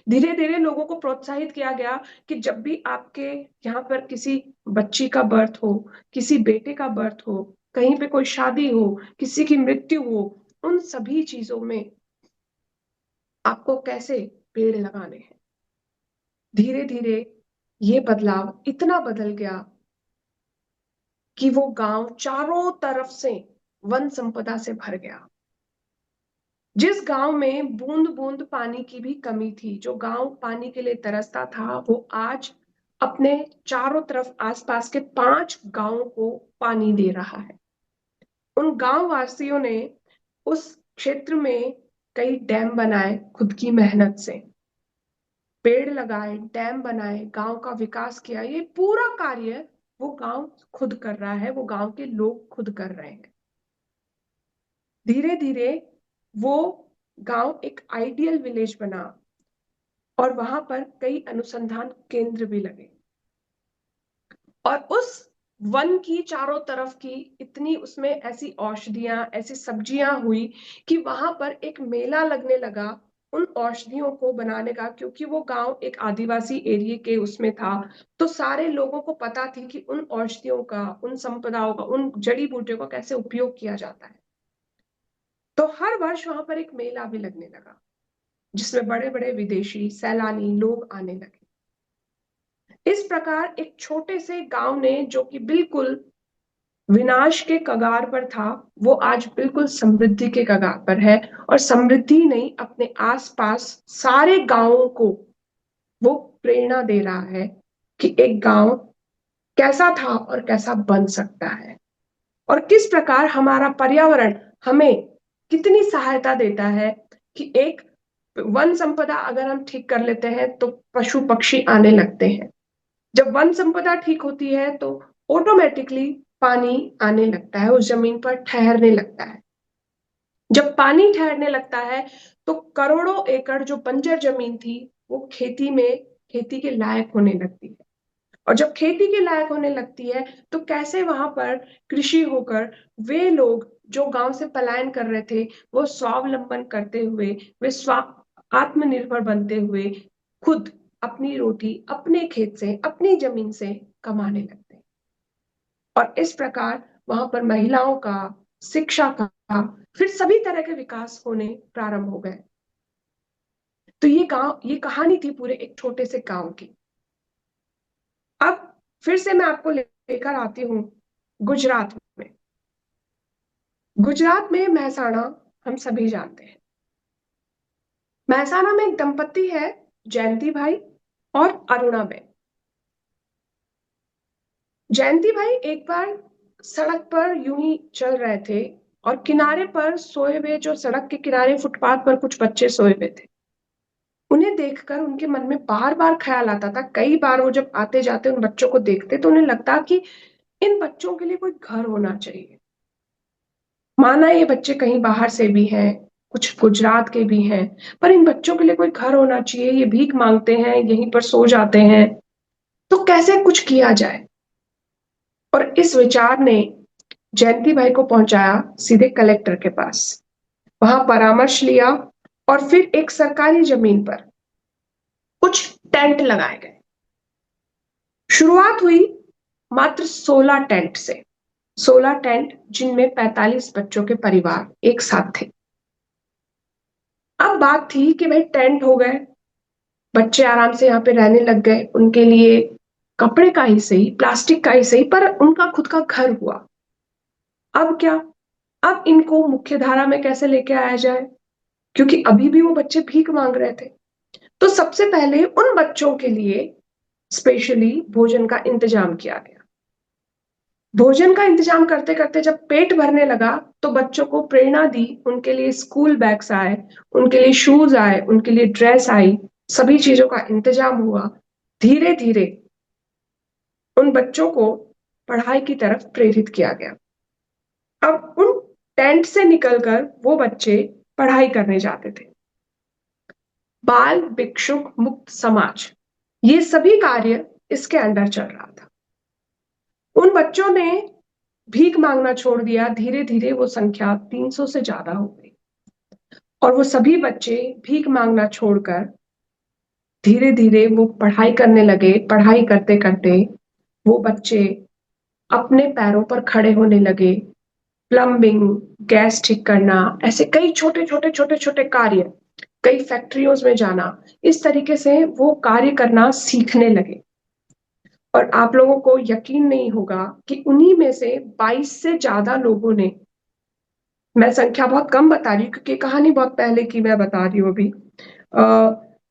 धीरे धीरे लोगों को प्रोत्साहित किया गया कि जब भी आपके यहाँ पर किसी बच्ची का बर्थ हो, किसी बेटे का बर्थ हो, कहीं पे कोई शादी हो, किसी की मृत्यु हो, उन सभी चीजों में आपको कैसे पेड़ लगाने हैं। धीरे धीरे ये बदलाव इतना बदल गया कि वो गांव चारों तरफ से वन संपदा से भर गया। जिस गांव में बूंद बूंद पानी की भी कमी थी, जो गांव पानी के लिए तरसता था, वो आज अपने चारों तरफ आसपास के 5 गांवों को पानी दे रहा है। उन गांव वासियों ने उस क्षेत्र में कई डैम बनाए खुद की मेहनत से, पेड़ लगाए, डैम बनाए, गांव का विकास किया। ये पूरा कार्य वो गांव खुद कर रहा है, वो गांव के लोग खुद कर रहे हैं। धीरे धीरे वो गांव एक आइडियल विलेज बना और वहां पर कई अनुसंधान केंद्र भी लगे। और उस वन की चारों तरफ की इतनी, उसमें ऐसी औषधियां, ऐसी सब्जियां हुई कि वहां पर एक मेला लगने लगा उन औषधियों को बनाने का। क्योंकि वो गांव एक आदिवासी एरिया के उसमें था, तो सारे लोगों को पता थी कि उन औषधियों का, उन संपदाओं का, उन जड़ी बूटियों का कैसे उपयोग किया जाता है। तो हर वर्ष वहां पर एक मेला भी लगने लगा, जिसमें बड़े बड़े विदेशी सैलानी लोग आने लगे। इस प्रकार एक छोटे से गांव ने, जो कि बिल्कुल विनाश के कगार पर था, वो आज बिल्कुल समृद्धि के कगार पर है। और समृद्धि नहीं, अपने आसपास सारे गांवों को वो प्रेरणा दे रहा है कि एक गांव कैसा था और कैसा बन सकता है, और किस प्रकार हमारा पर्यावरण हमें कितनी सहायता देता है कि एक वन संपदा अगर हम ठीक कर लेते हैं तो पशु पक्षी आने लगते हैं। जब वन संपदा ठीक होती है तो ऑटोमेटिकली पानी आने लगता है, उस जमीन पर ठहरने लगता है। जब पानी ठहरने लगता है तो करोड़ों एकड़ जो बंजर जमीन थी, वो खेती के लायक होने लगती है। और जब खेती के लायक होने लगती है तो कैसे वहां पर कृषि होकर वे लोग जो गांव से पलायन कर रहे थे वो स्वावलंबन करते हुए, वे आत्मनिर्भर बनते हुए खुद अपनी रोटी अपने खेत से, अपनी जमीन से कमाने लगते। और इस प्रकार वहां पर महिलाओं का, शिक्षा का, फिर सभी तरह के विकास होने प्रारंभ हो गए। तो ये कहानी थी पूरे एक छोटे से गांव की। अब फिर से मैं आपको लेकर आती हूँ गुजरात में। गुजरात में महसाणा हम सभी जानते हैं। महसाणा में एक दंपति है, जयंती भाई और अरुणाबेन। जयंती भाई एक बार सड़क पर यूं ही चल रहे थे और किनारे पर सोए हुए, जो सड़क के किनारे फुटपाथ पर कुछ बच्चे सोए हुए थे, उन्हें देखकर उनके मन में बार बार ख्याल आता था। कई बार वो जब आते जाते उन बच्चों को देखते तो उन्हें लगता कि इन बच्चों के लिए कोई घर होना चाहिए। माना ये बच्चे कहीं बाहर से भी हैं, कुछ गुजरात के भी हैं, पर इन बच्चों के लिए कोई घर होना चाहिए। ये भीख मांगते हैं, यहीं पर सो जाते हैं, तो कैसे कुछ किया जाए। और इस विचार ने जयंती भाई को पहुंचाया सीधे कलेक्टर के पास। वहां परामर्श लिया और फिर एक सरकारी जमीन पर कुछ टेंट लगाए गए। शुरुआत हुई मात्र 16 टेंट से। 16 टेंट जिनमें 45 बच्चों के परिवार एक साथ थे। अब बात थी कि भाई टेंट हो गए, बच्चे आराम से यहाँ पे रहने लग गए, उनके लिए कपड़े का ही सही, प्लास्टिक का ही सही, पर उनका खुद का घर हुआ। अब क्या, अब इनको मुख्य धारा में कैसे लेके आया जाए, क्योंकि अभी भी वो बच्चे भीख मांग रहे थे। तो सबसे पहले उन बच्चों के लिए स्पेशली भोजन का इंतजाम किया गया। भोजन का इंतजाम करते करते जब पेट भरने लगा तो बच्चों को प्रेरणा दी, उनके लिए स्कूल बैग्स आए, उनके लिए शूज आए, उनके लिए ड्रेस आई, सभी चीजों का इंतजाम हुआ। धीरे धीरे उन बच्चों को पढ़ाई की तरफ प्रेरित किया गया। अब उन टेंट से निकलकर वो बच्चे पढ़ाई करने जाते थे। बाल भिक्षुक मुक्त समाज, ये सभी कार्य इसके अंडर चल रहा था। उन बच्चों ने भीख मांगना छोड़ दिया। धीरे धीरे वो संख्या 300 से ज्यादा हो गई और वो सभी बच्चे भीख मांगना छोड़कर धीरे धीरे वो पढ़ाई करने लगे। पढ़ाई करते करते वो बच्चे अपने पैरों पर खड़े होने लगे। प्लम्बिंग, गैस ठीक करना, ऐसे कई छोटे छोटे छोटे छोटे कार्य, कई फैक्ट्रियों में जाना, इस तरीके से वो कार्य करना सीखने लगे। और आप लोगों को यकीन नहीं होगा कि उन्हीं में से 22 से ज्यादा लोगों ने, मैं संख्या बहुत कम बता रही हूँ क्योंकि कहानी बहुत पहले की मैं बता रही हूँ अभी,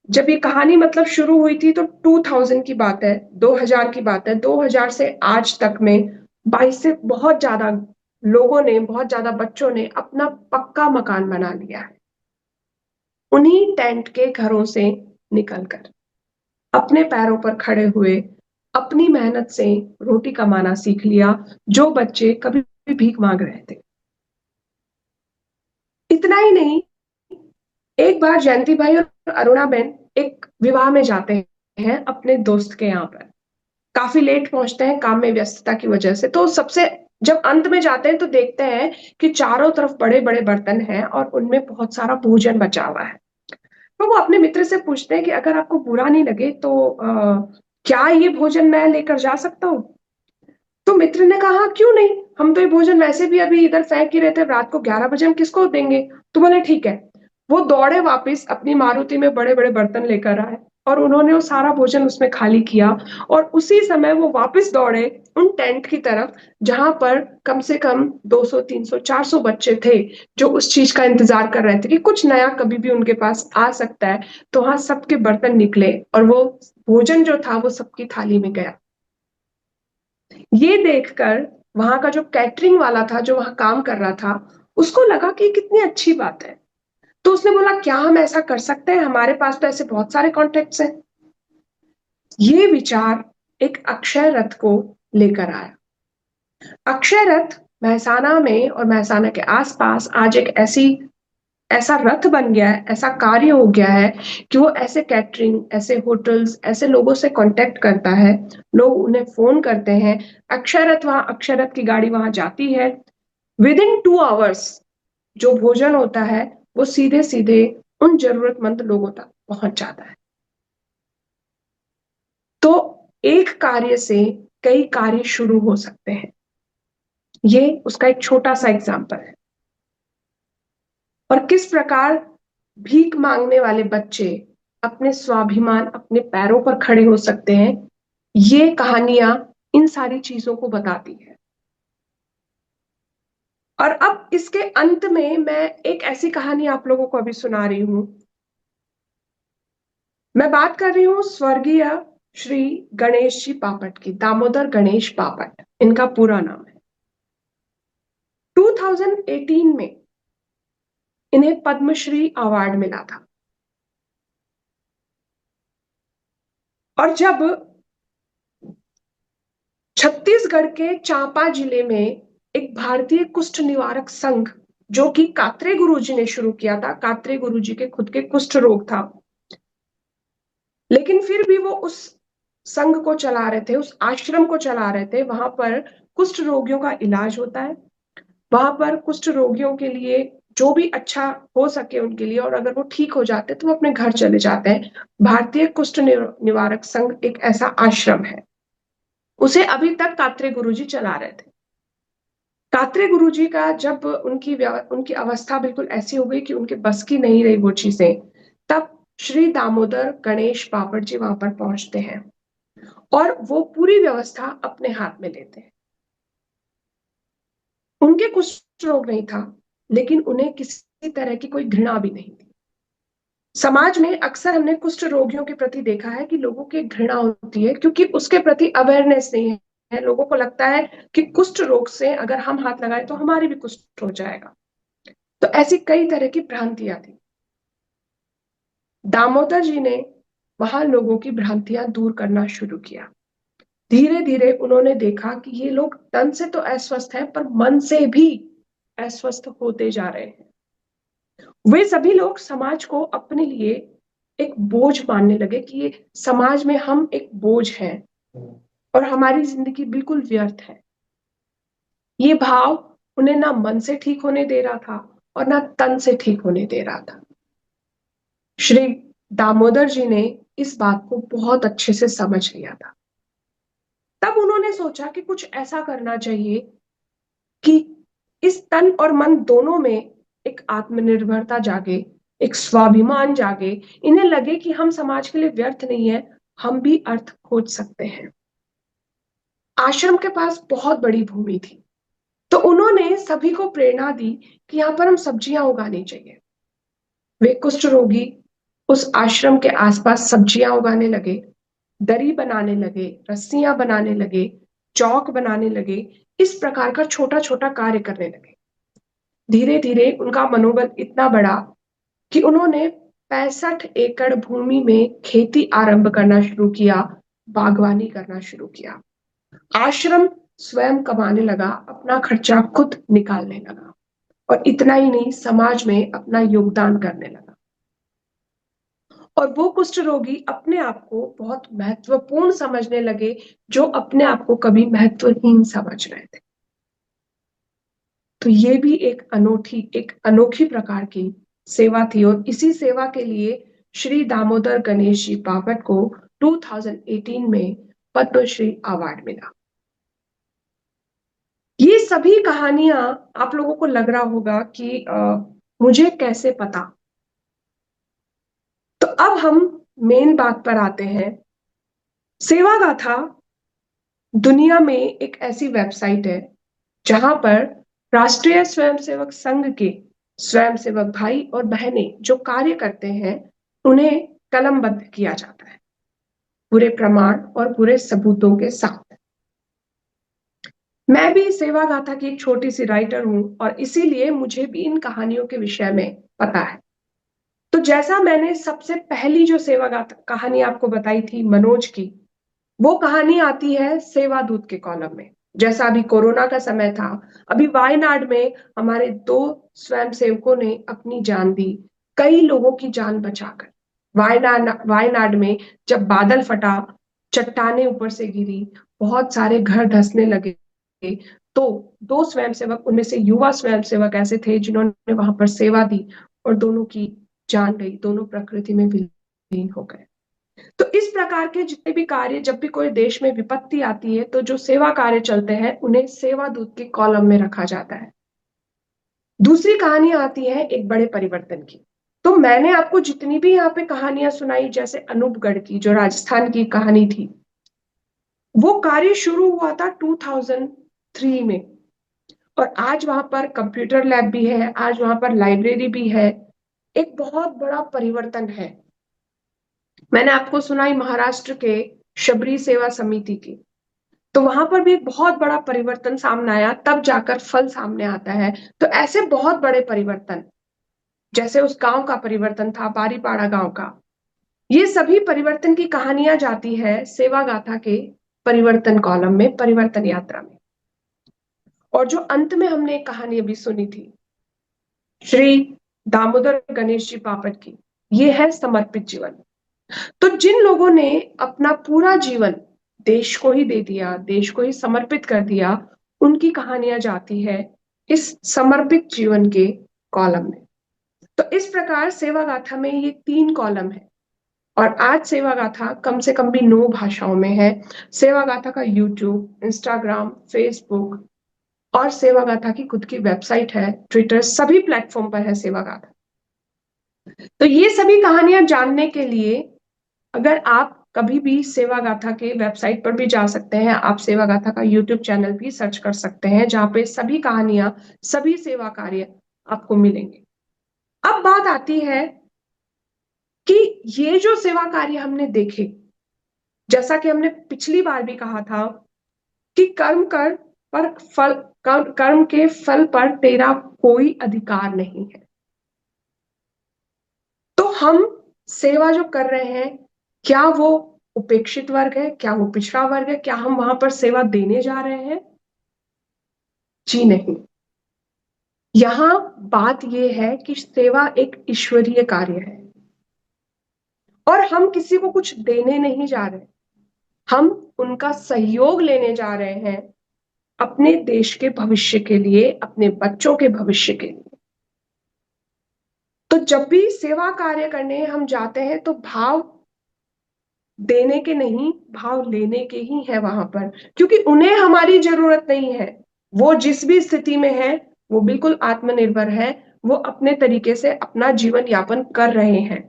जब ये कहानी मतलब शुरू हुई थी तो 2000 की बात है, 2000 की बात है। 2000 से आज तक में 22 से बहुत ज्यादा लोगों ने, बहुत ज्यादा बच्चों ने अपना पक्का मकान बना लिया है उन्हीं टेंट के घरों से निकलकर। अपने पैरों पर खड़े हुए, अपनी मेहनत से रोटी कमाना सीख लिया, जो बच्चे कभी भी भीख मांग रहे थे। इतना ही नहीं, एक बार जयंती भाई और अरुणाबेन एक विवाह में जाते हैं अपने दोस्त के यहाँ पर। काफी लेट पहुंचते हैं काम में व्यस्तता की वजह से। तो सबसे जब अंत में जाते हैं तो देखते हैं कि चारों तरफ बड़े बड़े बर्तन हैं और उनमें बहुत सारा भोजन बचा हुआ है। तो वो अपने मित्र से पूछते हैं कि अगर आपको बुरा नहीं लगे तो क्या ये भोजन मैं लेकर जा सकता हूँ। तो मित्र ने कहा क्यों नहीं, हम तो ये भोजन वैसे भी अभी इधर फेंक ही रहे थे, रात को 11 बजे हम किसको देंगे। तो बोले ठीक है। वो दौड़े वापस अपनी मारुति में बड़े बड़े बर्तन लेकर आए और उन्होंने वो सारा भोजन उसमें खाली किया। और उसी समय वो वापस दौड़े उन टेंट की तरफ जहां पर कम से कम 200, 300, 400 बच्चे थे जो उस चीज का इंतजार कर रहे थे कि कुछ नया कभी भी उनके पास आ सकता है। तो वहां सबके बर्तन निकले और वो भोजन जो था वो सबकी थाली में गया। ये देखकर वहां का जो कैटरिंग वाला था, जो वहां काम कर रहा था, उसको लगा कि कितनी अच्छी बात है। तो उसने बोला क्या हम ऐसा कर सकते हैं, हमारे पास तो ऐसे बहुत सारे कॉन्टेक्ट्स हैं। ये विचार एक अक्षय रथ को लेकर आया। अक्षय रथ महसाना में और महसाना के आसपास आज एक ऐसी ऐसा रथ बन गया है, ऐसा कार्य हो गया है कि वो ऐसे कैटरिंग, ऐसे होटल्स, ऐसे लोगों से कांटेक्ट करता है, लोग उन्हें फोन करते हैं, अक्षरथ की गाड़ी वहां जाती है, विद इन 2 आवर्स जो भोजन होता है वो सीधे सीधे उन जरूरतमंद लोगों तक पहुंच जाता है। तो एक कार्य से कई कार्य शुरू हो सकते हैं, ये उसका एक छोटा सा एग्जाम्पल है। और किस प्रकार भीख मांगने वाले बच्चे अपने स्वाभिमान, अपने पैरों पर खड़े हो सकते हैं, ये कहानियां इन सारी चीजों को बताती है। और अब इसके अंत में मैं एक ऐसी कहानी आप लोगों को अभी सुना रही हूं। मैं बात कर रही हूं स्वर्गीय श्री गणेश जी बापट की, दामोदर गणेश बापट इनका पूरा नाम है। 2018 में इन्हें पद्मश्री अवार्ड मिला था। और जब छत्तीसगढ़ के चांपा जिले में एक भारतीय कुष्ठ निवारक संघ, जो कि कात्रे गुरुजी ने शुरू किया था, कात्रे गुरुजी के खुद के कुष्ठ रोग था, लेकिन फिर भी वो उस संघ को चला रहे थे, उस आश्रम को चला रहे थे। वहां पर कुष्ठ रोगियों का इलाज होता है, वहां पर कुष्ठ रोगियों के लिए जो भी अच्छा हो सके उनके लिए, और अगर वो ठीक हो जाते तो वो अपने घर चले जाते हैं। भारतीय कुष्ठ निवारक संघ एक ऐसा आश्रम है, उसे अभी तक कात्रे गुरुजी चला रहे थे। कात्रे गुरुजी का जब उनकी अवस्था बिल्कुल ऐसी हो गई कि उनके बस की नहीं रही वो चीजें, तब श्री दामोदर गणेश बापट जी वहां पर पहुंचते हैं और वो पूरी व्यवस्था अपने हाथ में लेते हैं। उनके कुष्ठ रोग नहीं था, लेकिन उन्हें किसी तरह की कोई घृणा भी नहीं थी। समाज में अक्सर हमने कुष्ठ रोगियों के प्रति देखा है कि लोगों की घृणा होती है, क्योंकि उसके प्रति अवेयरनेस नहीं है। लोगों को लगता है कि कुष्ठ रोग से अगर हम हाथ लगाए तो हमारे भी कुष्ठ हो जाएगा। तो ऐसी कई तरह की भ्रांतियां थी। दामोदर जी ने वहां लोगों की भ्रांतियां दूर करना शुरू किया। धीरे धीरे उन्होंने देखा कि ये लोग तन से तो अस्वस्थ हैं, पर मन से भी अस्वस्थ होते जा रहे हैं। वे सभी लोग समाज को अपने लिए एक बोझ मानने लगे कि ये समाज में हम एक बोझ हैं और हमारी जिंदगी बिल्कुल व्यर्थ है। ये भाव उन्हें ना मन से ठीक होने दे रहा था और ना तन से ठीक होने दे रहा था। श्री दामोदर जी ने इस बात को बहुत अच्छे से समझ लिया था। तब उन्होंने सोचा कि कुछ ऐसा करना चाहिए कि इस तन और मन दोनों में एक आत्मनिर्भरता जागे, एक स्वाभिमान जागे। इन्हें लगे कि हम समाज के लिए व्यर्थ नहीं है, हम भी अर्थ खोज सकते हैं। आश्रम के पास बहुत बड़ी भूमि थी, तो उन्होंने सभी को प्रेरणा दी कि यहाँ पर हम सब्जियां उगानी चाहिए। वे कुष्ठ रोगी उस आश्रम के आसपास सब्जियां उगाने लगे, दरी बनाने लगे, रस्सियां बनाने लगे, चौक बनाने लगे, इस प्रकार का छोटा छोटा कार्य करने लगे। धीरे धीरे उनका मनोबल इतना बढ़ा कि उन्होंने 65 एकड़ भूमि में खेती आरंभ करना शुरू किया, बागवानी करना शुरू किया। आश्रम स्वयं कमाने लगा, अपना खर्चा खुद निकालने लगा, और इतना ही नहीं, समाज में अपना योगदान करने लगा। और वो कुष्ठ रोगी अपने आप को बहुत महत्वपूर्ण समझने लगे, जो अपने आप को कभी महत्वहीन समझ रहे थे। तो ये भी एक अनोखी प्रकार की सेवा थी, और इसी सेवा के लिए श्री दामोदर गणेश जी बापट को 2018 में पद्मश्री अवार्ड मिला। ये सभी कहानियां आप लोगों को लग रहा होगा कि मुझे कैसे पता। तो अब हम मेन बात पर आते हैं। सेवा गाथा दुनिया में एक ऐसी वेबसाइट है जहां पर राष्ट्रीय स्वयंसेवक संघ के स्वयंसेवक भाई और बहनें जो कार्य करते हैं, उन्हें कलमबद्ध किया जाता है पूरे प्रमाण और पूरे सबूतों के साथ। मैं भी सेवा गाथा की एक छोटी सी राइटर हूं, और इसीलिए मुझे भी इन कहानियों के विषय में पता है। तो जैसा मैंने सबसे पहली जो सेवा गाथा कहानी आपको बताई थी मनोज की, वो कहानी आती है सेवा दूत के कॉलम में। जैसा अभी कोरोना का समय था, अभी वायनाड में हमारे 2 स्वयंसेवकों ने अपनी जान दी, कई लोगों की जान बचाकर। वायनाड में जब बादल फटा, चट्टानें ऊपर से गिरी, बहुत सारे घर धंसने लगे, तो 2 स्वयंसेवक, उनमें से युवा स्वयंसेवक ऐसे थे जिन्होंने वहां पर सेवा दी और दोनों की जान गई, दोनों प्रकृति में विलीन हो गए। तो इस प्रकार के जितने भी कार्य, जब भी कोई देश में विपत्ति आती है, तो जो सेवा कार्य चलते हैं उन्हें सेवा दूत के कॉलम में रखा जाता है। दूसरी कहानी आती है एक बड़े परिवर्तन की। तो मैंने आपको जितनी भी यहाँ पे कहानियां सुनाई, जैसे अनूपगढ़ की जो राजस्थान की कहानी थी, वो कार्य शुरू हुआ था 2003 में, और आज वहां पर कंप्यूटर लैब भी है, आज वहां पर लाइब्रेरी भी है। एक बहुत बड़ा परिवर्तन है। मैंने आपको सुनाई महाराष्ट्र के शबरी सेवा समिति की, तो वहां पर भी एक बहुत बड़ा परिवर्तन सामने आया, तब जाकर फल सामने आता है। तो ऐसे बहुत बड़े परिवर्तन, जैसे उस गांव का परिवर्तन था, बारीपाड़ा गांव का, ये सभी परिवर्तन की कहानियां जाती है सेवा गाथा के परिवर्तन कॉलम में, परिवर्तन यात्रा में। और जो अंत में हमने एक कहानी अभी सुनी थी श्री दामोदर गणेश जी बापट की, ये है समर्पित जीवन। तो जिन लोगों ने अपना पूरा जीवन देश को ही दे दिया, देश को ही समर्पित कर दिया, उनकी कहानियां जाती है इस समर्पित जीवन के कॉलम में। तो इस प्रकार सेवा गाथा में ये 3 कॉलम है, और आज सेवा गाथा कम से कम भी 9 भाषाओं में है। सेवा गाथा का यूट्यूब, इंस्टाग्राम, फेसबुक, और सेवा गाथा की खुद की वेबसाइट है, ट्विटर, सभी प्लेटफॉर्म पर है सेवा गाथा। तो ये सभी कहानियां जानने के लिए अगर आप कभी भी सेवा गाथा के वेबसाइट पर भी जा सकते हैं, आप सेवा गाथा का यूट्यूब चैनल भी सर्च कर सकते हैं, जहां पे सभी कहानियां, सभी सेवा कार्य आपको मिलेंगे। अब बात आती है कि ये जो सेवा कार्य हमने देखे, जैसा कि हमने पिछली बार भी कहा था कि कर्म कर पर फल, कर्म के फल पर तेरा कोई अधिकार नहीं है। तो हम सेवा जो कर रहे हैं, क्या वो उपेक्षित वर्ग है, क्या वो पिछड़ा वर्ग है, क्या हम वहां पर सेवा देने जा रहे हैं? जी नहीं। यहां बात यह है कि सेवा एक ईश्वरीय कार्य है, और हम किसी को कुछ देने नहीं जा रहे, हम उनका सहयोग लेने जा रहे हैं अपने देश के भविष्य के लिए, अपने बच्चों के भविष्य के लिए। तो जब भी सेवा कार्य करने हम जाते हैं, तो भाव देने के नहीं, भाव लेने के ही है वहां पर, क्योंकि उन्हें हमारी जरूरत नहीं है। वो जिस भी स्थिति में है, वो बिल्कुल आत्मनिर्भर है, वो अपने तरीके से अपना जीवन यापन कर रहे हैं।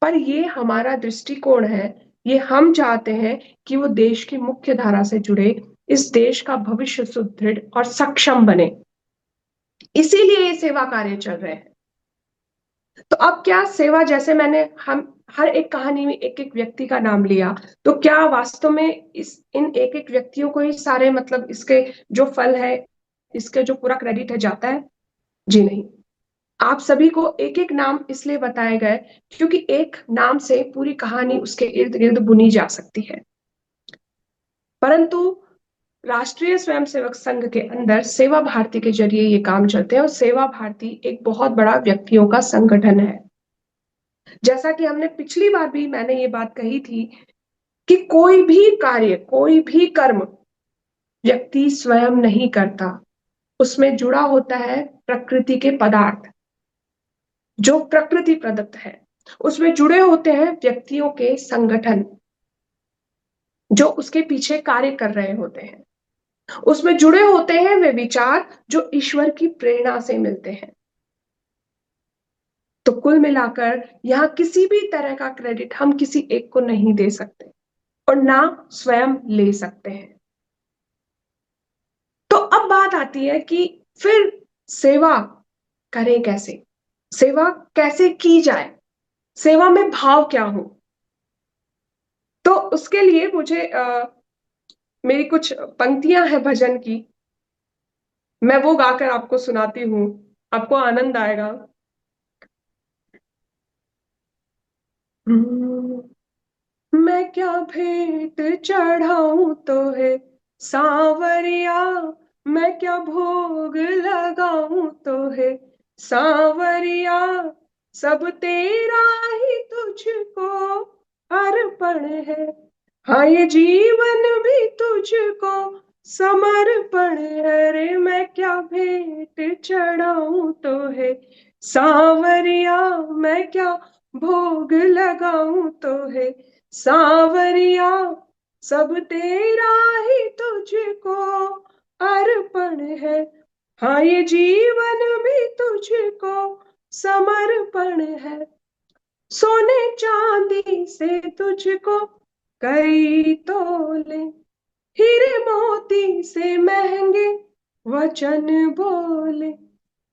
पर ये हमारा दृष्टिकोण है, ये हम चाहते हैं कि वो देश की मुख्य धारा से जुड़े, इस देश का भविष्य सुदृढ़ और सक्षम बने, इसीलिए ये सेवा कार्य चल रहे हैं। तो अब क्या सेवा, जैसे मैंने हम हर एक कहानी में एक एक व्यक्ति का नाम लिया, तो क्या वास्तव में इन एक एक व्यक्तियों को ही सारे, मतलब इसके जो फल है, इसके जो पूरा क्रेडिट है, जाता है? जी नहीं। आप सभी को एक एक नाम इसलिए बताए गए क्योंकि एक नाम से पूरी कहानी उसके इर्द गिर्द बुनी जा सकती है। परंतु राष्ट्रीय स्वयंसेवक संघ के अंदर सेवा भारती के जरिए ये काम चलते हैं, और सेवा भारती एक बहुत बड़ा व्यक्तियों का संगठन है। जैसा कि हमने पिछली बार भी मैंने ये बात कही थी कि कोई भी कार्य, कोई भी कर्म व्यक्ति स्वयं नहीं करता, उसमें जुड़ा होता है प्रकृति के पदार्थ जो प्रकृति प्रदत्त है, उसमें जुड़े होते हैं व्यक्तियों के संगठन जो उसके पीछे कार्य कर रहे होते हैं, उसमें जुड़े होते हैं वे विचार जो ईश्वर की प्रेरणा से मिलते हैं। तो कुल मिलाकर यहाँ किसी भी तरह का क्रेडिट हम किसी एक को नहीं दे सकते, और ना स्वयं ले सकते हैं। तो अब बात आती है कि फिर सेवा करें कैसे, सेवा कैसे की जाए, सेवा में भाव क्या हो? तो उसके लिए मुझे मेरी कुछ पंक्तियां हैं भजन की, मैं वो गाकर आपको सुनाती हूँ, आपको आनंद आएगा। मैं क्या भेंट चढ़ाऊं तो है सांवरिया मैं क्या भोग लगाऊं तो है सांवरिया, सब तेरा ही तुझको अर्पण है। हाँ ये जीवन भी तुझको समर्पण है रे, मैं क्या भेंट चढ़ाऊं तो है सांवरिया, मैं क्या भोग लगाऊं तो है सांवरिया, सब तेरा ही तुझको अर्पण है। हाँ ये जीवन भी तुझको समर्पण है। सोने चांदी से तुझको कई तोले, हीरे मोती से महंगे वचन बोले।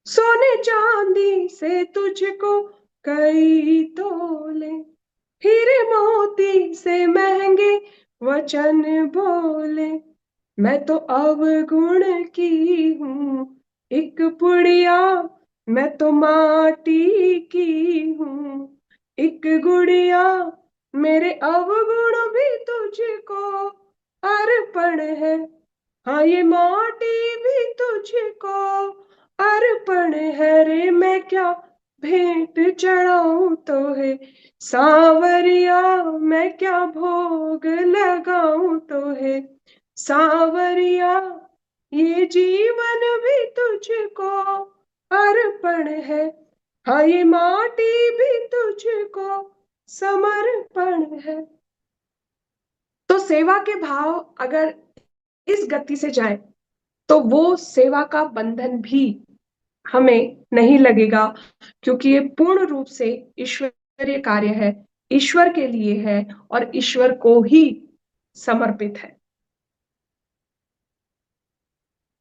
सोने चांदी से तुझको कई तोले, हीरे मोती से महंगे वचन बोले। मैं तो अवगुण की हूँ एक पुड़िया, मैं तो माटी की हूँ एक गुड़िया, मेरे अवगुण भी तुझको अर्पण है। हाँ ये माटी भी तुझको अर्पण है रे, मैं क्या भेंट चढ़ाऊं तो है सांवरिया, मैं क्या भोग लगाऊं तो है सांवरिया, ये जीवन भी तुझको अर्पण है। हाँ ये माटी भी तुझको समर्पण है। तो सेवा के भाव अगर इस गति से जाए तो वो सेवा का बंधन भी हमें नहीं लगेगा, क्योंकि ये पूर्ण रूप से ईश्वरीय कार्य है, ईश्वर के लिए है और ईश्वर को ही समर्पित है।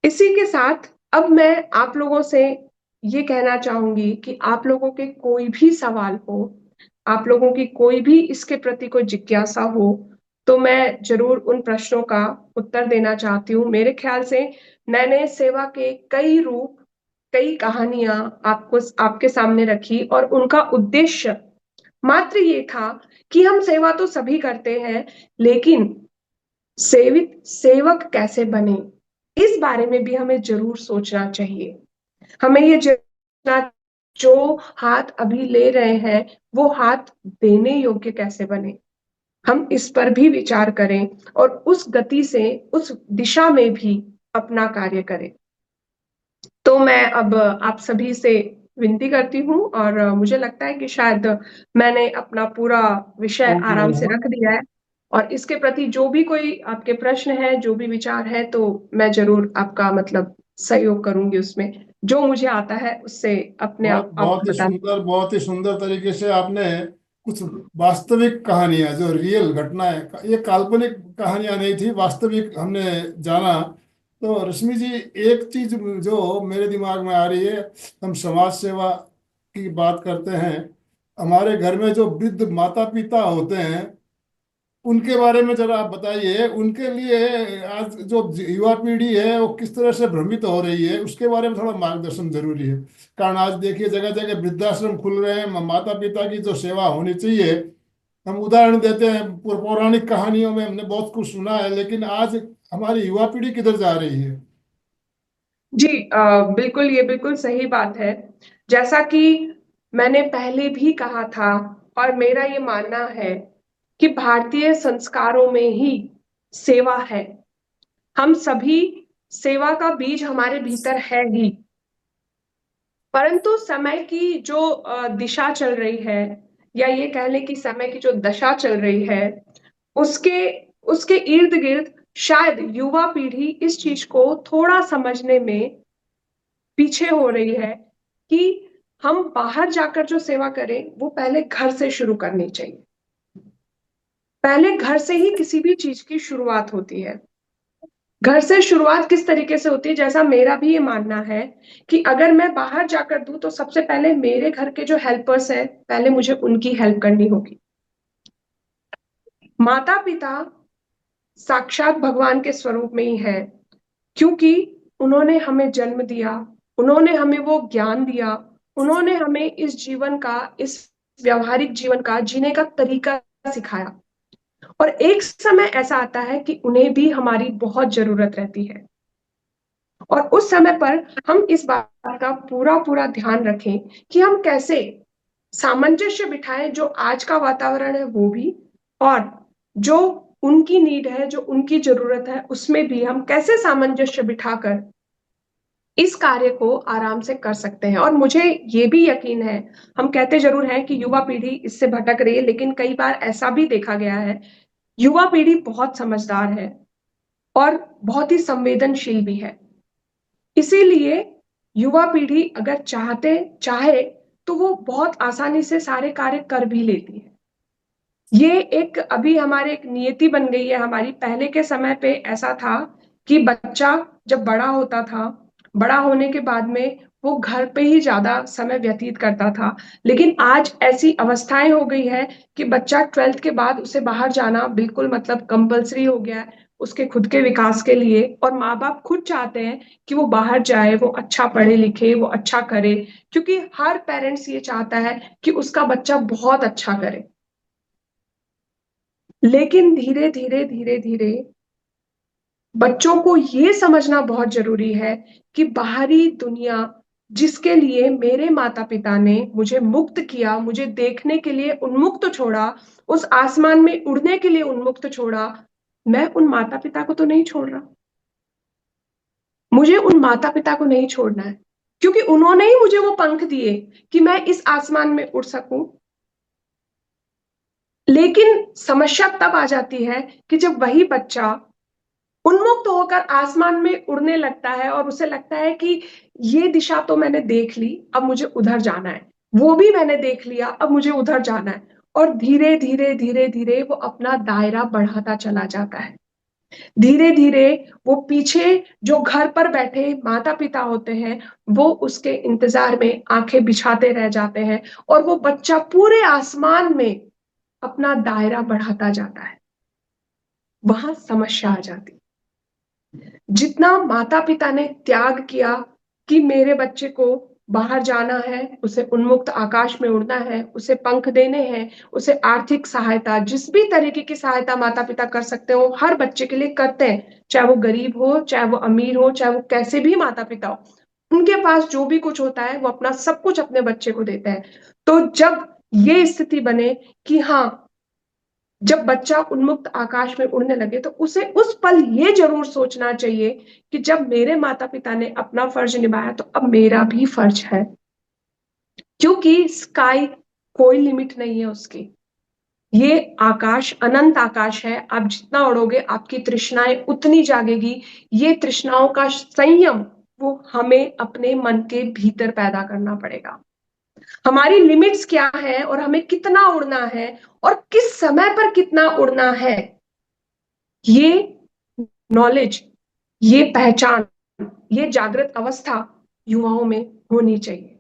इसी के साथ अब मैं आप लोगों से ये कहना चाहूंगी कि आप लोगों के कोई भी सवाल हो, आप लोगों की कोई भी इसके प्रति कोई जिज्ञासा हो, तो मैं जरूर उन प्रश्नों का उत्तर देना चाहती हूँ। मेरे ख्याल से मैंने सेवा के कई रूप, कई कहानियां आपको आपके सामने रखी और उनका उद्देश्य मात्र ये था कि हम सेवा तो सभी करते हैं, लेकिन सेवित सेवक कैसे बने इस बारे में भी हमें जरूर सोचना चाहिए। हमें ये जानना, जो हाथ अभी ले रहे हैं वो हाथ देने योग्य कैसे बने, हम इस पर भी विचार करें और उस गति से उस दिशा में भी अपना कार्य करें। तो मैं अब आप सभी से विनती करती हूँ और मुझे लगता है कि शायद मैंने अपना पूरा विषय थैंक यू आराम से मैडम। रख दिया है, और इसके प्रति जो भी कोई आपके प्रश्न है, जो भी विचार है, तो मैं जरूर आपका मतलब सहयोग करूंगी उसमें, जो मुझे आता है उससे अपने बहुत आप बहुत आपको ही बता। सुंदर, बहुत ही सुंदर तरीके से आपने कुछ वास्तविक कहानियां, जो रियल घटना है, ये काल्पनिक कहानियां नहीं थी, वास्तविक हमने जाना। तो रश्मि जी, एक चीज जो मेरे दिमाग में आ रही है, हम समाज सेवा की बात करते हैं, हमारे घर में जो वृद्ध माता पिता होते हैं उनके बारे में जरा आप बताइए। उनके लिए आज जो युवा पीढ़ी है वो किस तरह से भ्रमित हो रही है, उसके बारे में थोड़ा मार्गदर्शन जरूरी है। कारण आज देखिए जगह जगह वृद्धाश्रम खुल रहे हैं, माता पिता की जो सेवा होनी चाहिए, हम उदाहरण देते हैं, पौराणिक कहानियों में हमने बहुत कुछ सुना है, लेकिन आज हमारी युवा पीढ़ी किधर जा रही है? जी बिल्कुल, ये बिल्कुल सही बात है। जैसा कि मैंने पहले भी कहा था और मेरा ये मानना है कि भारतीय संस्कारों में ही सेवा है। हम सभी, सेवा का बीज हमारे भीतर है ही, परंतु समय की जो दिशा चल रही है, या ये कह लें कि समय की जो दशा चल रही है, उसके उसके इर्द गिर्द शायद युवा पीढ़ी इस चीज को थोड़ा समझने में पीछे हो रही है कि हम बाहर जाकर जो सेवा करें वो पहले घर से शुरू करनी चाहिए। पहले घर से ही किसी भी चीज की शुरुआत होती है। घर से शुरुआत किस तरीके से होती है, जैसा मेरा भी ये मानना है कि अगर मैं बाहर जाकर दूं तो सबसे पहले मेरे घर के जो हेल्पर्स हैं, पहले मुझे उनकी हेल्प करनी होगी। माता पिता साक्षात भगवान के स्वरूप में ही है, क्योंकि उन्होंने हमें जन्म दिया, उन्होंने हमें वो ज्ञान दिया, उन्होंने हमें इस जीवन का, इस व्यवहारिक जीवन का जीने का तरीका सिखाया। और एक समय ऐसा आता है कि उन्हें भी हमारी बहुत जरूरत रहती है, और उस समय पर हम इस बात का पूरा पूरा ध्यान रखें कि हम कैसे सामंजस्य बिठाएं, जो आज का वातावरण है वो भी, और जो उनकी नीड है, जो उनकी जरूरत है, उसमें भी हम कैसे सामंजस्य बिठाकर इस कार्य को आराम से कर सकते हैं। और मुझे ये भी यकीन है, हम कहते जरूर हैं कि युवा पीढ़ी इससे भटक रही है, लेकिन कई बार ऐसा भी देखा गया है, युवा पीढ़ी बहुत समझदार है और बहुत ही संवेदनशील भी है। इसीलिए युवा पीढ़ी अगर चाहे तो वो बहुत आसानी से सारे कार्य कर भी लेती है। ये एक अभी हमारे एक नियति बन गई है हमारी। पहले के समय पे ऐसा था कि बच्चा जब बड़ा होता था, बड़ा होने के बाद में वो घर पे ही ज्यादा समय व्यतीत करता था, लेकिन आज ऐसी अवस्थाएं हो गई है कि बच्चा 12th के बाद उसे बाहर जाना बिल्कुल मतलब कंपलसरी हो गया है उसके खुद के विकास के लिए। और माँ बाप खुद चाहते हैं कि वो बाहर जाए, वो अच्छा पढ़े लिखे, वो अच्छा करे, क्योंकि हर पेरेंट्स ये चाहता है कि उसका बच्चा बहुत अच्छा करे। लेकिन धीरे धीरे धीरे धीरे बच्चों को ये समझना बहुत जरूरी है कि बाहरी दुनिया जिसके लिए मेरे माता पिता ने मुझे मुक्त किया, मुझे देखने के लिए उन्मुक्त छोड़ा, उस आसमान में उड़ने के लिए उन्मुक्त छोड़ा, मैं उन माता पिता को तो नहीं छोड़ रहा। मुझे उन माता पिता को नहीं छोड़ना है, क्योंकि उन्होंने ही मुझे वो पंख दिए कि मैं इस आसमान में उड़ सकूं। लेकिन समस्या तब आ जाती है कि जब वही बच्चा उन्मुक्त होकर आसमान में उड़ने लगता है और उसे लगता है कि ये दिशा तो मैंने देख ली, अब मुझे उधर जाना है, वो भी मैंने देख लिया, अब मुझे उधर जाना है। और धीरे धीरे धीरे धीरे वो अपना दायरा बढ़ाता चला जाता है। धीरे धीरे वो पीछे जो घर पर बैठे माता पिता होते हैं, वो उसके इंतजार में आंखें बिछाते रह जाते हैं, और वो बच्चा पूरे आसमान में अपना दायरा बढ़ाता जाता है। वहां समस्या आ जाती। जितना माता पिता ने त्याग किया कि मेरे बच्चे को बाहर जाना है, उसे उन्मुक्त आकाश में उड़ना है, उसे पंख देने हैं, उसे आर्थिक सहायता, जिस भी तरीके की सहायता माता पिता कर सकते हो हर बच्चे के लिए करते हैं, चाहे वो गरीब हो, चाहे वो अमीर हो, चाहे वो कैसे भी माता पिता हो, उनके पास जो भी कुछ होता है वो अपना सब कुछ अपने बच्चे को देते हैं। तो जब ये स्थिति बने कि हाँ, जब बच्चा उन्मुक्त आकाश में उड़ने लगे, तो उसे उस पल ये जरूर सोचना चाहिए कि जब मेरे माता पिता ने अपना फर्ज निभाया तो अब मेरा भी फर्ज है। क्योंकि स्काई कोई लिमिट नहीं है उसकी, ये आकाश अनंत आकाश है। आप जितना उड़ोगे आपकी तृष्णाएं उतनी जागेगी। ये तृष्णाओं का संयम वो हमें अपने मन के भीतर पैदा करना पड़ेगा। हमारी लिमिट्स क्या है और हमें कितना उड़ना है और किस समय पर कितना उड़ना है, ये नॉलेज, ये पहचान, ये जागृत अवस्था युवाओं में होनी चाहिए।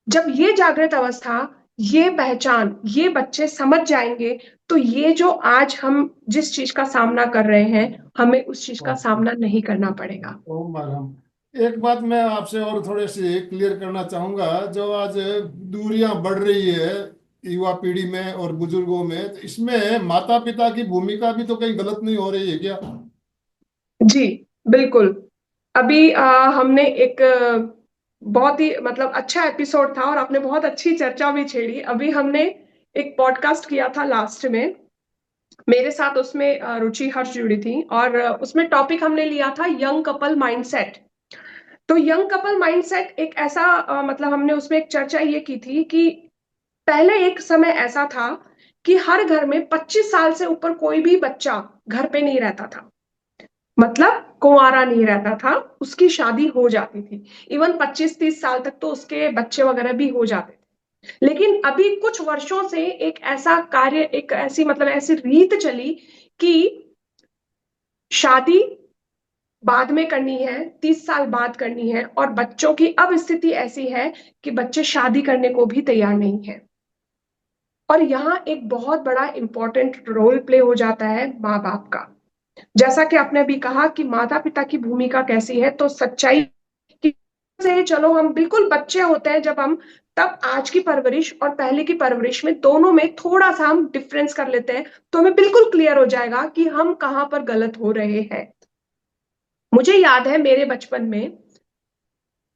जब ये जागृत अवस्था, ये पहचान ये बच्चे समझ जाएंगे, तो ये जो आज हम जिस चीज का सामना कर रहे हैं, हमें उस चीज का सामना नहीं करना पड़ेगा। ओम बारहम। एक बात मैं आपसे और थोड़े से क्लियर करना चाहूंगा। जो आज दूरियां बढ़ रही है युवा पीढ़ी में और बुजुर्गों में, तो इसमें माता पिता की भूमिका भी तो कहीं गलत नहीं हो रही है क्या? जी बिल्कुल। अभी हमने एक बहुत ही मतलब अच्छा एपिसोड था और आपने बहुत अच्छी चर्चा भी छेड़ी। अभी हमने एक पॉडकास्ट किया था लास्ट में, मेरे साथ उसमें रुचि हर्ष जुड़ी थी, और उसमें टॉपिक हमने लिया था यंग कपल माइंडसेट। तो यंग कपल माइंडसेट एक ऐसा मतलब हमने उसमें एक चर्चा ये की थी कि पहले एक समय ऐसा था कि हर घर में 25 साल से ऊपर कोई भी बच्चा घर पे नहीं रहता था, मतलब कुंवारा नहीं रहता था, उसकी शादी हो जाती थी। इवन 25-30 साल तक तो उसके बच्चे वगैरह भी हो जाते थे। लेकिन अभी कुछ वर्षों से एक ऐसा कार्य, एक ऐसी मतलब ऐसी रीत चली कि शादी बाद में करनी है, 30 साल बाद करनी है, और बच्चों की अब स्थिति ऐसी है कि बच्चे शादी करने को भी तैयार नहीं है। और यहाँ एक बहुत बड़ा इंपॉर्टेंट रोल प्ले हो जाता है माँ बाप का। जैसा कि आपने अभी कहा कि माता पिता की भूमिका कैसी है, तो सच्चाई कि से चलो हम बिल्कुल बच्चे होते हैं जब हम, तब आज की परवरिश और पहले की परवरिश में दोनों में थोड़ा सा हम डिफरेंस कर लेते हैं, तो हमें बिल्कुल क्लियर हो जाएगा कि हम कहाँ पर गलत हो रहे हैं। मुझे याद है मेरे बचपन में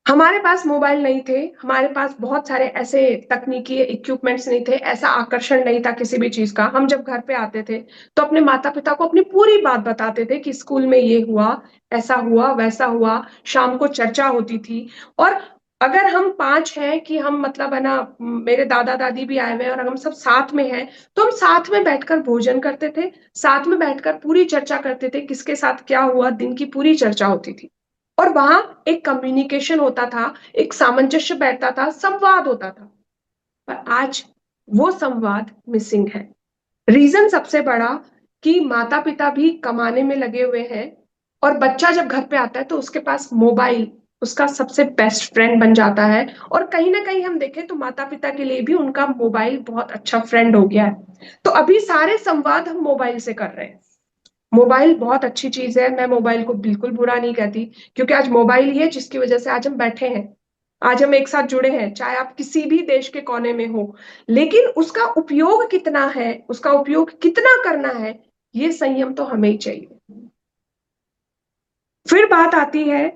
हमारे पास मोबाइल नहीं थे, हमारे पास बहुत सारे ऐसे तकनीकी इक्विपमेंट्स नहीं थे, ऐसा आकर्षण नहीं था किसी भी चीज का। हम जब घर पे आते थे तो अपने माता पिता को अपनी पूरी बात बताते थे कि स्कूल में ये हुआ, ऐसा हुआ, वैसा हुआ, शाम को चर्चा होती थी। और अगर हम पांच हैं कि हम मतलब है ना, मेरे दादा दादी भी आए हुए हैं और हम सब साथ में हैं, तो हम साथ में बैठकर भोजन करते थे, साथ में बैठकर पूरी चर्चा करते थे, किसके साथ क्या हुआ, दिन की पूरी चर्चा होती थी। और वहां एक कम्युनिकेशन होता था, एक सामंजस्य बैठता था, संवाद होता था। पर आज वो संवाद मिसिंग है। रीजन सबसे बड़ा कि माता पिता भी कमाने में लगे हुए हैं, और बच्चा जब घर पे आता है तो उसके पास मोबाइल उसका सबसे बेस्ट फ्रेंड बन जाता है। और कहीं ना कहीं हम देखें तो माता पिता के लिए भी उनका मोबाइल बहुत अच्छा फ्रेंड हो गया है। तो अभी सारे संवाद हम मोबाइल से कर रहे हैं। मोबाइल बहुत अच्छी चीज है, मैं मोबाइल को बिल्कुल बुरा नहीं कहती, क्योंकि आज मोबाइल ही है जिसकी वजह से आज हम बैठे हैं, आज हम एक साथ जुड़े हैं, चाहे आप किसी भी देश के कोने में हो। लेकिन उसका उपयोग कितना है, उसका उपयोग कितना करना है, ये संयम तो हमें ही चाहिए। फिर बात आती है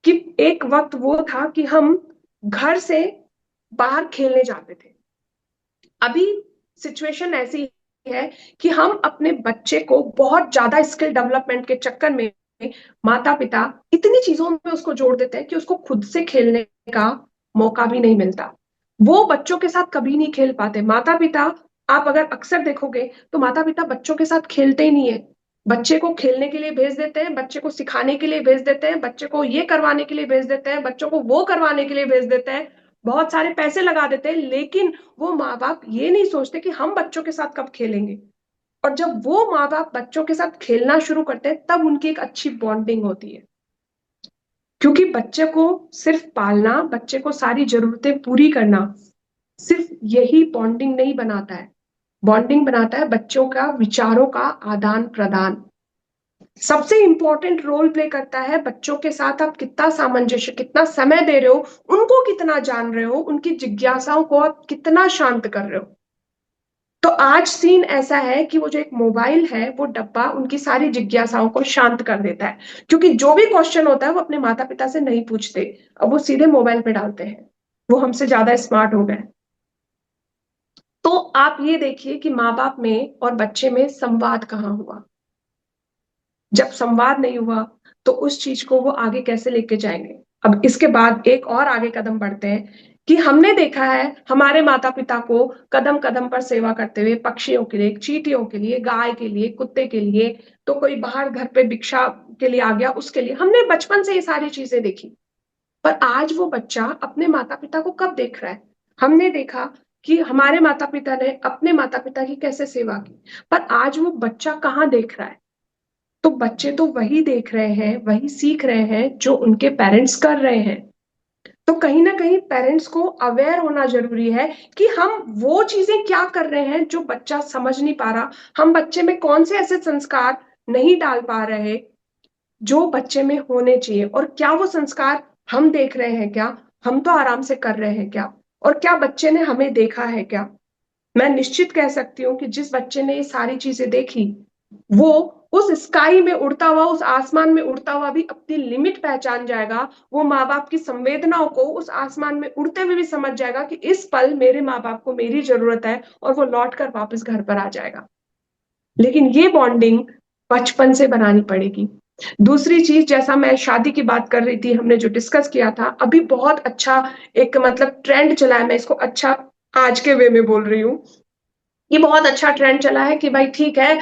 कि एक वक्त वो था कि हम घर से बाहर खेलने जाते थे। अभी सिचुएशन ऐसी है कि हम अपने बच्चे को बहुत ज्यादा स्किल डेवलपमेंट के चक्कर में माता पिता इतनी चीजों में उसको जोड़ देते हैं कि उसको खुद से खेलने का मौका भी नहीं मिलता। वो बच्चों के साथ कभी नहीं खेल पाते माता पिता। आप अगर अक्सर देखोगे तो माता पिता बच्चों के साथ खेलते ही नहीं है। बच्चे को खेलने के लिए भेज देते हैं, बच्चे को सिखाने के लिए भेज देते हैं, बच्चे को ये करवाने के लिए भेज देते हैं, बच्चों को वो करवाने के लिए भेज देते हैं, बहुत सारे पैसे लगा देते हैं। लेकिन वो माँ बाप ये नहीं सोचते कि हम बच्चों के साथ कब खेलेंगे। और जब वो माँ बाप बच्चों के साथ खेलना शुरू करते हैं तब उनकी एक अच्छी बॉन्डिंग होती है। क्योंकि बच्चे को सिर्फ पालना, बच्चे को सारी जरूरतें पूरी करना, सिर्फ यही बॉन्डिंग नहीं बनाता है। बॉन्डिंग बनाता है बच्चों का विचारों का आदान प्रदान। सबसे इंपॉर्टेंट रोल प्ले करता है बच्चों के साथ आप कितना सामंजस्य, कितना समय दे रहे हो, उनको कितना जान रहे हो, उनकी जिज्ञासाओं को आप कितना शांत कर रहे हो। तो आज सीन ऐसा है कि वो जो एक मोबाइल है वो डब्बा उनकी सारी जिज्ञासाओं को शांत कर देता है। क्योंकि जो भी क्वेश्चन होता है वो अपने माता पिता से नहीं पूछते, अब वो सीधे मोबाइल पे डालते हैं। वो हमसे ज्यादा स्मार्ट हो गए। तो आप ये देखिए कि माँ बाप में और बच्चे में संवाद कहाँ हुआ। जब संवाद नहीं हुआ तो उस चीज को वो आगे कैसे लेके जाएंगे। अब इसके बाद एक और आगे कदम बढ़ते हैं कि हमने देखा है हमारे माता पिता को कदम कदम पर सेवा करते हुए, पक्षियों के लिए, चींटियों के लिए, गाय के लिए, कुत्ते के लिए, तो कोई बाहर घर पे भिक्षा के लिए आ गया उसके लिए, हमने बचपन से ये सारी चीजें देखी। पर आज वो बच्चा अपने माता पिता को कब देख रहा है। हमने देखा कि हमारे माता पिता ने अपने माता पिता की कैसे सेवा की, पर आज वो बच्चा कहाँ देख रहा है। तो बच्चे तो वही देख रहे हैं, वही सीख रहे हैं जो उनके पेरेंट्स कर रहे हैं। तो कहीं ना कहीं पेरेंट्स को अवेयर होना जरूरी है कि हम वो चीजें क्या कर रहे हैं जो बच्चा समझ नहीं पा रहा। हम बच्चे में कौन से ऐसे संस्कार नहीं डाल पा रहे जो बच्चे में होने चाहिए, और क्या वो संस्कार हम देख रहे हैं, क्या हम तो आराम से कर रहे हैं क्या, और क्या बच्चे ने हमें देखा है क्या। मैं निश्चित कह सकती हूँ कि जिस बच्चे ने ये सारी चीजें देखी, वो उस स्काई में उड़ता हुआ, उस आसमान में उड़ता हुआ भी अपनी लिमिट पहचान जाएगा। वो माँ बाप की संवेदनाओं को उस आसमान में उड़ते हुए भी समझ जाएगा कि इस पल मेरे माँ बाप को मेरी जरूरत है, और वो लौट कर वापस घर पर आ जाएगा। लेकिन ये बॉन्डिंग बचपन से बनानी पड़ेगी। दूसरी चीज, जैसा मैं शादी की बात कर रही थी, हमने जो डिस्कस किया था, अभी बहुत अच्छा एक मतलब ट्रेंड चला है, मैं इसको अच्छा आज के वे में बोल रही हूँ। ये बहुत अच्छा ट्रेंड चला है कि भाई ठीक है,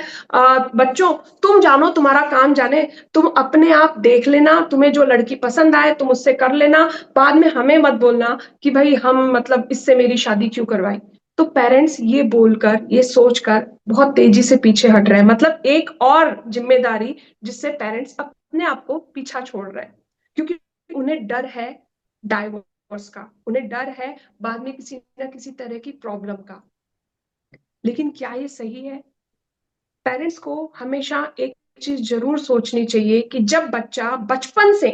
बच्चों तुम जानो, तुम्हारा काम जाने, तुम अपने आप देख लेना, तुम्हें जो लड़की पसंद आए तुम उससे कर लेना, बाद में हमें मत बोलना कि भाई हम मतलब इससे मेरी शादी क्यों करवाई। तो पेरेंट्स ये बोलकर, ये सोचकर बहुत तेजी से पीछे हट रहे हैं, मतलब एक और जिम्मेदारी जिससे पेरेंट्स अपने आप को पीछा छोड़ रहे हैं। क्योंकि उन्हें डर है डाइवोर्स का, उन्हें डर है बाद में किसी ना किसी तरह की प्रॉब्लम का। लेकिन क्या ये सही है। पेरेंट्स को हमेशा एक चीज जरूर सोचनी चाहिए कि जब बच्चा बचपन से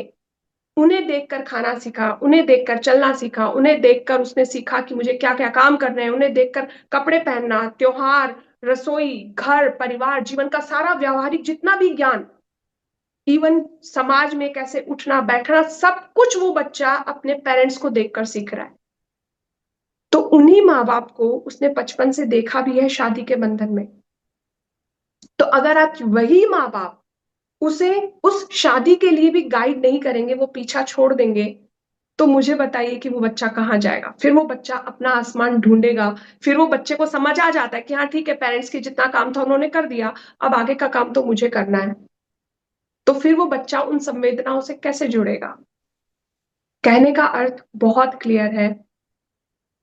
उन्हें देखकर खाना सीखा, उन्हें देखकर चलना सीखा, उन्हें देखकर उसने सीखा कि मुझे क्या क्या काम करने हैं, उन्हें देखकर कपड़े पहनना, त्योहार, रसोई, घर, परिवार, जीवन का सारा व्यवहारिक जितना भी ज्ञान, इवन समाज में कैसे उठना बैठना, सब कुछ वो बच्चा अपने पेरेंट्स को देखकर सीख रहा है। तो उन्हीं माँ बाप को उसने बचपन से देखा भी है शादी के बंधन में। तो अगर आप वही माँ बाप उसे उस शादी के लिए भी गाइड नहीं करेंगे, वो पीछा छोड़ देंगे, तो मुझे बताइए कि वो बच्चा कहाँ जाएगा। फिर वो बच्चा अपना आसमान ढूंढेगा। फिर वो बच्चे को समझ आ जाता है कि हाँ ठीक है, पेरेंट्स की जितना काम था उन्होंने कर दिया, अब आगे का काम तो मुझे करना है। तो फिर वो बच्चा उन संवेदनाओं से कैसे जुड़ेगा। कहने का अर्थ बहुत क्लियर है।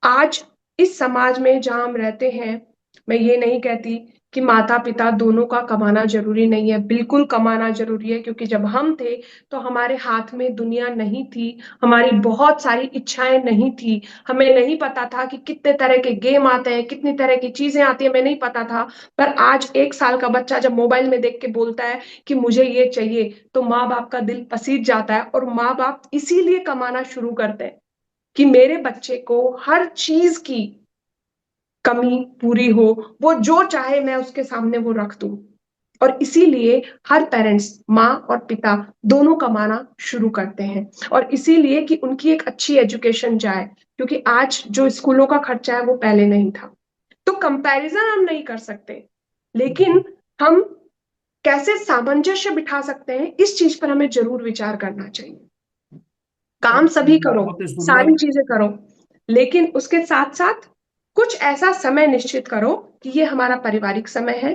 आज इस समाज में जहां हम रहते हैं, मैं ये नहीं कहती कि माता पिता दोनों का कमाना जरूरी नहीं है, बिल्कुल कमाना जरूरी है, क्योंकि जब हम थे तो हमारे हाथ में दुनिया नहीं थी, हमारी बहुत सारी इच्छाएं नहीं थी, हमें नहीं पता था कि कितने तरह के गेम आते हैं, कितनी तरह की चीजें आती है, हमें नहीं पता था। पर आज 1 साल का बच्चा जब मोबाइल में देख के बोलता है कि मुझे ये चाहिए, तो माँ बाप का दिल पसीज जाता है, और माँ बाप इसीलिए कमाना शुरू करते हैं कि मेरे बच्चे को हर चीज की कमी पूरी हो, वो जो चाहे मैं उसके सामने वो रख दूं। और इसीलिए हर पेरेंट्स, माँ और पिता दोनों कमाना शुरू करते हैं, और इसीलिए कि उनकी एक अच्छी एजुकेशन जाए, क्योंकि आज जो स्कूलों का खर्चा है वो पहले नहीं था। तो कंपैरिजन हम नहीं कर सकते, लेकिन हम कैसे सामंजस्य बिठा सकते हैं, इस चीज पर हमें जरूर विचार करना चाहिए। काम सभी करो, बहुत ही सुंदर। सारी चीजें करो, लेकिन उसके साथ साथ कुछ ऐसा समय निश्चित करो कि ये हमारा पारिवारिक समय है।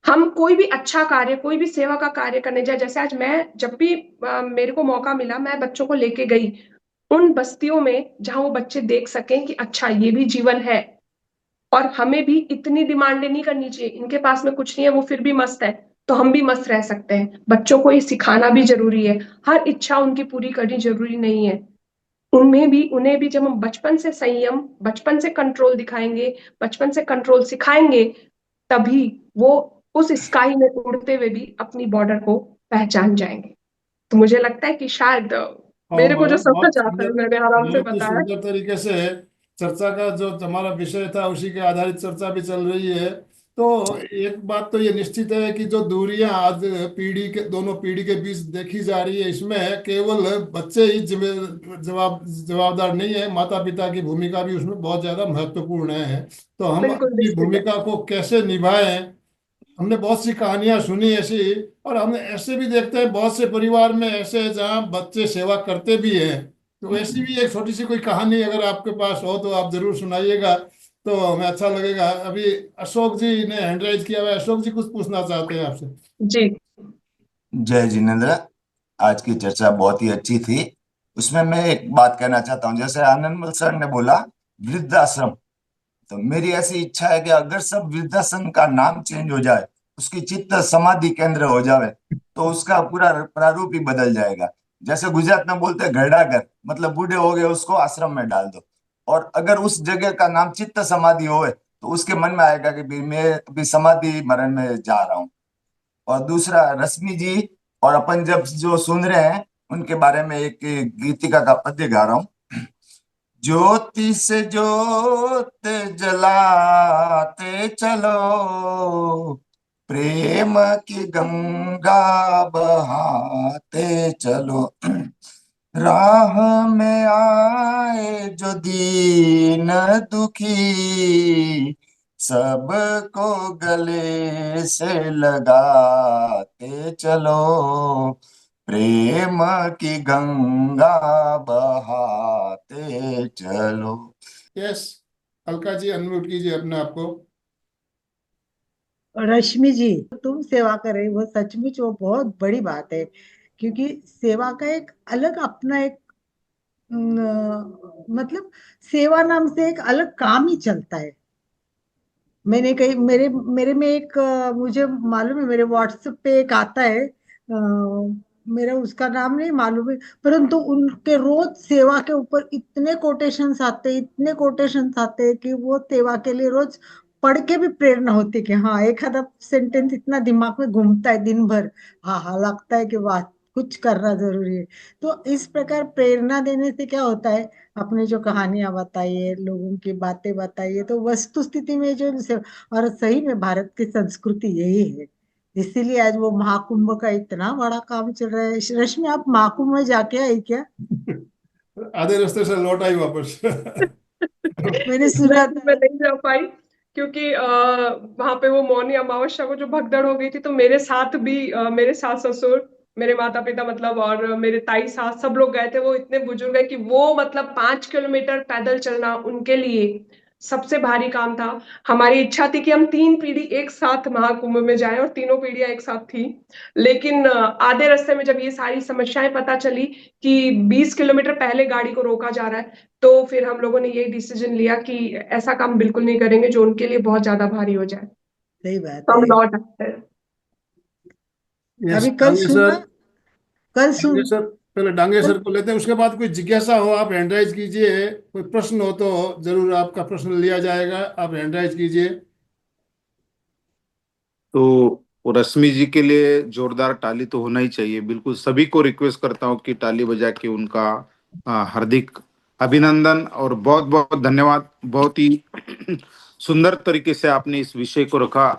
हम कोई भी अच्छा कार्य, कोई भी सेवा का कार्य करने जाए, जैसे आज मैं जब भी मेरे को मौका मिला, मैं बच्चों को लेके गई उन बस्तियों में जहां वो बच्चे देख सकें कि अच्छा ये भी जीवन है, और हमें भी इतनी डिमांडें नहीं करनी चाहिए। इनके पास में कुछ नहीं है, वो फिर भी मस्त है, तो हम भी मस्त रह सकते हैं। बच्चों को ये सिखाना भी जरूरी है, हर इच्छा उनकी पूरी करनी जरूरी नहीं है। उन्हें भी जब हम बचपन से संयम, बचपन से कंट्रोल दिखाएंगे, बचपन से कंट्रोल सिखाएंगे, तभी वो उस स्काई में उड़ते हुए भी अपनी बॉर्डर को पहचान जाएंगे। तो मुझे लगता है कि शायद और मेरे को जो समझ बहुत आता है सुंदर, मैंने आराम से बहुत ही बताया। सुंदर तरीके से चर्चा का जो हमारा विषय था उसी के आधारित चर्चा भी चल रही है। तो एक बात तो ये निश्चित है कि जो दूरियां आज पीढ़ी के, दोनों पीढ़ी के बीच देखी जा रही है, इसमें केवल बच्चे ही जवाबदार नहीं है, माता पिता की भूमिका भी उसमें बहुत ज्यादा महत्वपूर्ण है। तो हम बिल्कुल अपनी निश्चित है। भूमिका को कैसे निभाएं। हमने बहुत सी कहानियां सुनी ऐसी, और हमने ऐसे भी देखते हैं बहुत से परिवार में ऐसे हैं जहाँ बच्चे सेवा करते भी हैं। तो ऐसी भी एक छोटी सी कोई कहानी अगर आपके पास हो तो आप जरूर सुनाइएगा, तो हमें अच्छा लगेगा। अभी अशोक जी ने हैंड राइज किया हुआ है। अशोक जी कुछ पूछना चाहते हैं आपसे। जी। जय जिनेन्द्र। आज की चर्चा बहुत ही अच्छी थी। उसमें मैं एक बात कहना चाहता हूँ, जैसे आनंदमल सर ने बोला वृद्धाश्रम, तो मेरी ऐसी इच्छा है कि अगर सब वृद्धाश्रम का नाम चेंज हो जाए, उसकी चित्त समाधि केंद्र हो जाए, तो उसका पूरा प्रारूप ही बदल जाएगा। जैसे गुजरात में बोलते हैं घरडा घर, मतलब बूढ़े हो गए उसको आश्रम में डाल दो। और अगर उस जगह का नाम चित्त समाधि होए, तो उसके मन में आएगा कि भाई मैं अभी समाधि मरण में जा रहा हूँ। और दूसरा, रश्मि जी और अपन जब जो सुन रहे हैं उनके बारे में एक गीतिका का पद्य गा रहा हूँ। ज्योति से ज्योत जलाते चलो, प्रेम की गंगा बहाते चलो, राह में आए जो दीन दुखी, सबको गले से लगाते चलो, प्रेम की गंगा बहाते चलो। यस, अलका जी अनम्यूट कीजिए अपने आप को। रश्मि जी, तुम सेवा कर रहे हो वो सचमुच वो बहुत बड़ी बात है, क्योंकि सेवा का एक अलग अपना एक मतलब सेवा नाम से एक अलग काम ही चलता है। मैंने कही मेरे मेरे में एक मुझे मालूम है, मेरे व्हाट्सएप पे एक आता है, मेरा उसका नाम नहीं मालूम है, परंतु उनके रोज सेवा के ऊपर इतने कोटेशंस आते हैं, इतने कोटेशंस आते हैं कि वो सेवा के लिए रोज पढ़ के भी प्रेरणा होती है कि हाँ एक आधा सेंटेंस इतना दिमाग में घूमता है दिन भर। हाँ हाँ, लगता है कि वाह कुछ करना जरूरी है। तो इस प्रकार प्रेरणा देने से क्या होता है, अपने जो कहानियां बताइए, लोगों की बातें बताइए, तो वस्तु स्थिति में और सही में भारत की संस्कृति यही है। इसीलिए आज वो महाकुंभ का इतना बड़ा काम चल रहा है। रश्मि, आप महाकुंभ में जाके आई क्या? आधे रास्ते से लौट आई वापस। मैंने सुना नहीं, था। मैं नहीं जा पाई क्योंकि वहां पे वो मौनी अमावस्या को जो भगदड़ हो गई थी, तो मेरे साथ भी मेरे सास ससुर, मेरे माता पिता मतलब, और मेरे ताई सास सब लोग गए थे। वो इतने बुजुर्ग है कि वो मतलब 5 किलोमीटर पैदल चलना उनके लिए सबसे भारी काम था। हमारी इच्छा थी कि हम 3 पीढ़ी एक साथ महाकुंभ में जाएं, और तीनों पीढ़ियां एक साथ थी। लेकिन आधे रास्ते में जब ये सारी समस्याएं पता चली कि 20 किलोमीटर पहले गाड़ी को रोका जा रहा है, तो फिर हम लोगों ने यही डिसीजन लिया कि ऐसा काम बिल्कुल नहीं करेंगे जो उनके लिए बहुत ज्यादा भारी हो जाए। सही बात तो हम है। लौट आते हैं। अभी डांगे सर, कल डांगे सुन सर, पहले डांगे सर को लेते हैं, उसके बाद कोई जिज्ञासा हो आप हैंड राइज कीजिए, कोई प्रश्न हो तो जरूर आपका प्रश्न लिया जाएगा, आप हैंड राइज कीजिए। तो वो रश्मि जी के लिए जोरदार ताली तो होना ही चाहिए। बिल्कुल सभी को रिक्वेस्ट करता हूँ कि ताली बजा के उनका हार्दिक अभिनंदन और बहुत बहुत धन्यवाद। बहुत ही सुंदर तरीके से आपने इस विषय को रखा।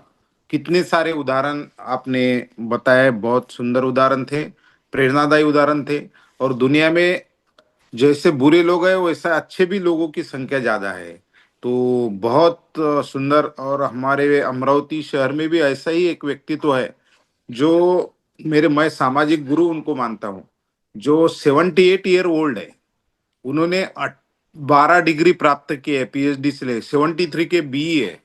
कितने सारे उदाहरण आपने बताए, बहुत सुंदर उदाहरण थे, प्रेरणादायी उदाहरण थे। और दुनिया में जैसे बुरे लोग हैं वैसा अच्छे भी लोगों की संख्या ज्यादा है। तो बहुत सुंदर। और हमारे अमरावती शहर में भी ऐसा ही एक व्यक्तित्व है जो मैं सामाजिक गुरु उनको मानता हूँ। जो 78 ईयर ओल्ड है, उन्होंने 12 डिग्री प्राप्त की है, पीएचडी से ले 73 के बीई है।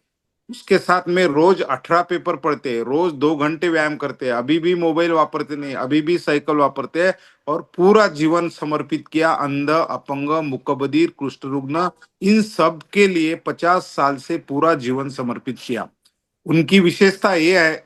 उसके साथ में रोज 18 पेपर पढ़ते हैं, रोज 2 घंटे व्यायाम करते हैं, अभी भी मोबाइल वापरते नहीं, अभी भी साइकिल वापरते हैं। और पूरा जीवन समर्पित किया अंध, अपंग, मुकबधिर, कुष्ठ रुग्ण, इन सब के लिए 50 साल से पूरा जीवन समर्पित किया। उनकी विशेषता यह है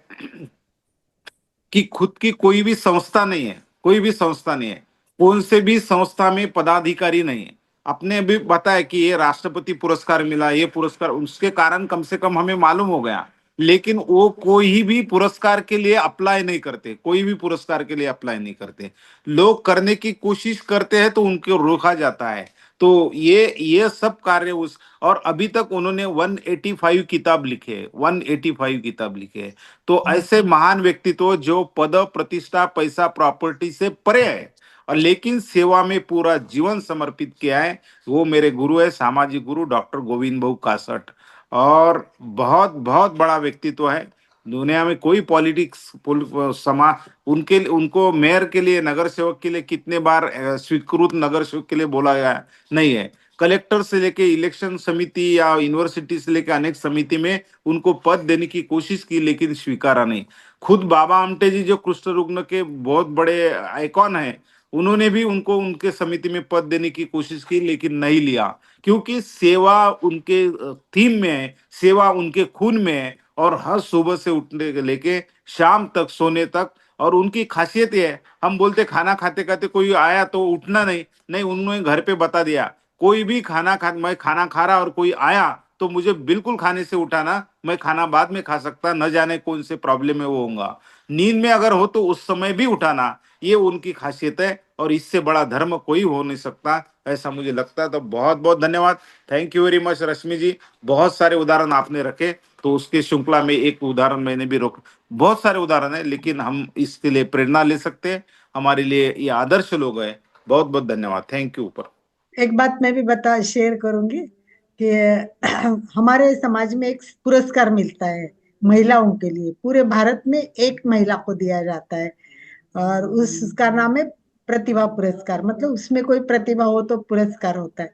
कि खुद की कोई भी संस्था नहीं है, कोई भी संस्था नहीं है, कौन से भी संस्था में पदाधिकारी नहीं है। अपने भी बताया कि ये राष्ट्रपति पुरस्कार मिला, ये पुरस्कार, उसके कारण कम से कम हमें मालूम हो गया। लेकिन वो कोई भी पुरस्कार के लिए अप्लाई नहीं करते, कोई भी पुरस्कार के लिए अप्लाई नहीं करते। लोग करने की कोशिश करते हैं तो उनको रोका जाता है। तो ये सब कार्य उस, और अभी तक उन्होंने 185 किताब लिखे, 185 किताब लिखे। तो ऐसे महान व्यक्तित्व जो पद, प्रतिष्ठा, पैसा, प्रॉपर्टी से परे है और लेकिन सेवा में पूरा जीवन समर्पित किया है, वो मेरे गुरु है, सामाजिक गुरु डॉक्टर गोविंद भाऊ कासट। और बहुत बहुत बड़ा व्यक्तित्व है। दुनिया में कोई पॉलिटिक्स समा उनके उनको मेयर के लिए, नगर सेवक के लिए कितने बार स्वीकृत नगर सेवक के लिए बोला गया नहीं है। कलेक्टर से लेके इलेक्शन समिति या यूनिवर्सिटी से लेके अनेक समिति में उनको पद देने की कोशिश की, लेकिन स्वीकारा नहीं। खुद बाबा आमटे जी जो कुष्ठ रुग्ण के बहुत बड़े आइकॉन हैं, उन्होंने भी उनको उनके समिति में पद देने की कोशिश की, लेकिन नहीं लिया। क्योंकि सेवा उनके थीम में है, सेवा उनके खून में है। और हर सुबह से उठने के लेके शाम तक, सोने तक। और उनकी खासियत ये है, हम बोलते खाना खाते खाते कोई आया तो उठना नहीं, नहीं उन्होंने घर पे बता दिया, कोई भी मैं खाना खा रहा और कोई आया तो मुझे बिल्कुल खाने से उठाना, मैं खाना बाद में खा सकता, न जाने कौन से प्रॉब्लम में वो होगा। नींद में अगर हो तो उस समय भी उठाना, ये उनकी खासियत है। और इससे बड़ा धर्म कोई हो नहीं सकता, ऐसा मुझे लगता है। तो बहुत बहुत धन्यवाद। थैंक यू वेरी मच रश्मि जी। बहुत सारे उदाहरण आपने रखे, तो उसके श्रृंखला में एक उदाहरण मैंने भी रोक, बहुत सारे उदाहरण है, लेकिन हम इसके लिए प्रेरणा ले सकते हैं। हमारे लिए ये आदर्श लोग हैं। बहुत बहुत धन्यवाद। थैंक यू ऊपर। एक बात मैं भी बता शेयर करूंगी कि हमारे समाज में एक पुरस्कार मिलता है महिलाओं के लिए, पूरे भारत में एक महिला को दिया जाता है, और उसका नाम है प्रतिभा पुरस्कार। मतलब उसमें कोई प्रतिभा हो तो पुरस्कार होता है।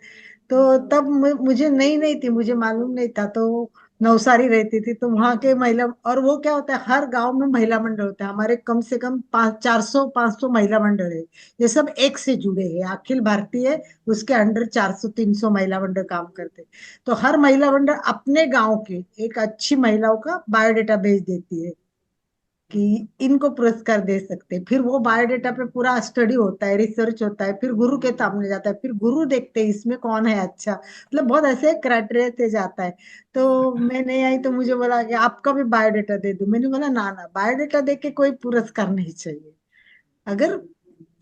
तो तब मुझे नई नई थी, मुझे मालूम नहीं था। तो नवसारी रहती थी, तो वहां के महिला, और वो क्या होता है, हर गांव में महिला मंडल होता है। हमारे कम से कम 500 महिला मंडल है। ये सब एक से जुड़े हैं, अखिल भारतीय, उसके अंडर 400-300 महिला मंडल काम करते हैं। तो हर महिला मंडल अपने गांव के एक अच्छी महिलाओं का बायोडेटा भेज देती है कि इनको पुरस्कार दे सकते हैं। फिर वो बायोडेटा पे पूरा स्टडी होता है, रिसर्च होता है, फिर गुरु के सामने जाता है, फिर गुरु देखते हैं इसमें कौन है अच्छा। मतलब बहुत ऐसे क्राइटेरिया से जाता है। तो मैं नहीं आई तो मुझे बोला कि आपका भी बायोडेटा दे दूं। मैंने बोला ना ना, बायोडेटा दे के कोई पुरस्कार नहीं चाहिए। अगर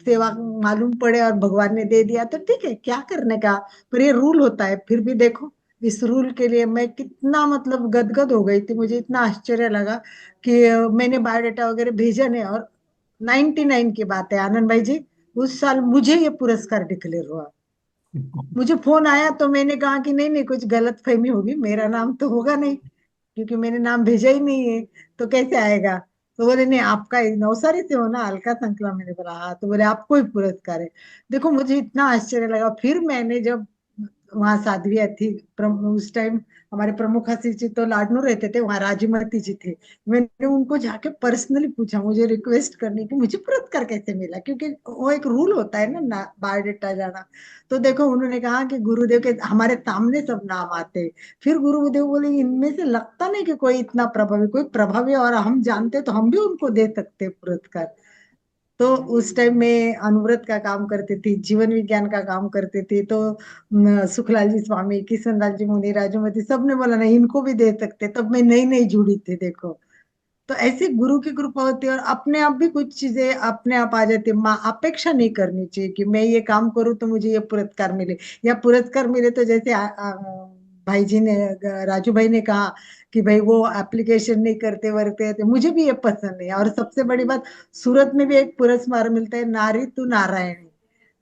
सेवा मालूम पड़े और भगवान ने दे दिया तो ठीक है, क्या करने का। पर ये रूल होता है। फिर भी देखो, इस रूल के लिए मैं कितना मतलब गदगद हो गई थी। मुझे इतना आश्चर्य लगा कि मैंने बायोडाटा वगैरह भेजा नहीं, और 99 की बात है आनंद भाई जी, उस साल मुझे ये पुरस्कार डिक्लेयर हुआ। मुझे फोन आया तो मैंने कहा कि नहीं नहीं, कुछ गलत फहमी होगी, मेरा नाम तो होगा नहीं, क्योंकि मैंने नाम भेजा ही नहीं है, तो कैसे आएगा। तो बोले नहीं, आपका नवसारी से हो ना, अलका संकला। मैंने बोला हाँ। तो बोले आपको ही पुरस्कार है। देखो मुझे इतना आश्चर्य लगा। फिर मैंने जब वहाँ साध्विया थी, उस टाइम हमारे प्रमुख हसी जी तो लाडनू रहते थे, वहाँ राजमती जी थे। मैंने उनको जाके पर्सनली पूछा, मुझे रिक्वेस्ट करनी कि मुझे पुरस्कार कैसे मिला, क्योंकि वो एक रूल होता है ना बायोडेटा जाना। तो देखो उन्होंने कहा कि गुरुदेव के हमारे सामने सब नाम आते हैं। फिर गुरुदेव बोले इनमें से लगता नहीं कि कोई इतना प्रभावी, कोई प्रभावी और हम जानते तो हम भी उनको दे सकते पुरस्कार। तो उस टाइम में अनुव्रत का काम करती थी, जीवन विज्ञान का काम करती थी। तो सुखलाल जी स्वामी, किशन लाल जी मुनि, राजूमती, सबने बोला नहीं इनको भी दे सकते। तब मैं नई नई जुड़ी थी देखो। तो ऐसे गुरु की कृपा होती है, और अपने आप भी कुछ चीजें अपने आप आ जाती है। अपेक्षा नहीं करनी चाहिए कि मैं ये काम करूँ तो मुझे ये पुरस्कार मिले, या पुरस्कार मिले तो जैसे भाई जी ने, राजू भाई ने कहा कि भाई वो एप्लीकेशन नहीं करते वरते थे, मुझे भी ये पसंद है। और सबसे बड़ी बात, सूरत में भी एक पुरस्कार मिलता है, नारी तू नारायणी।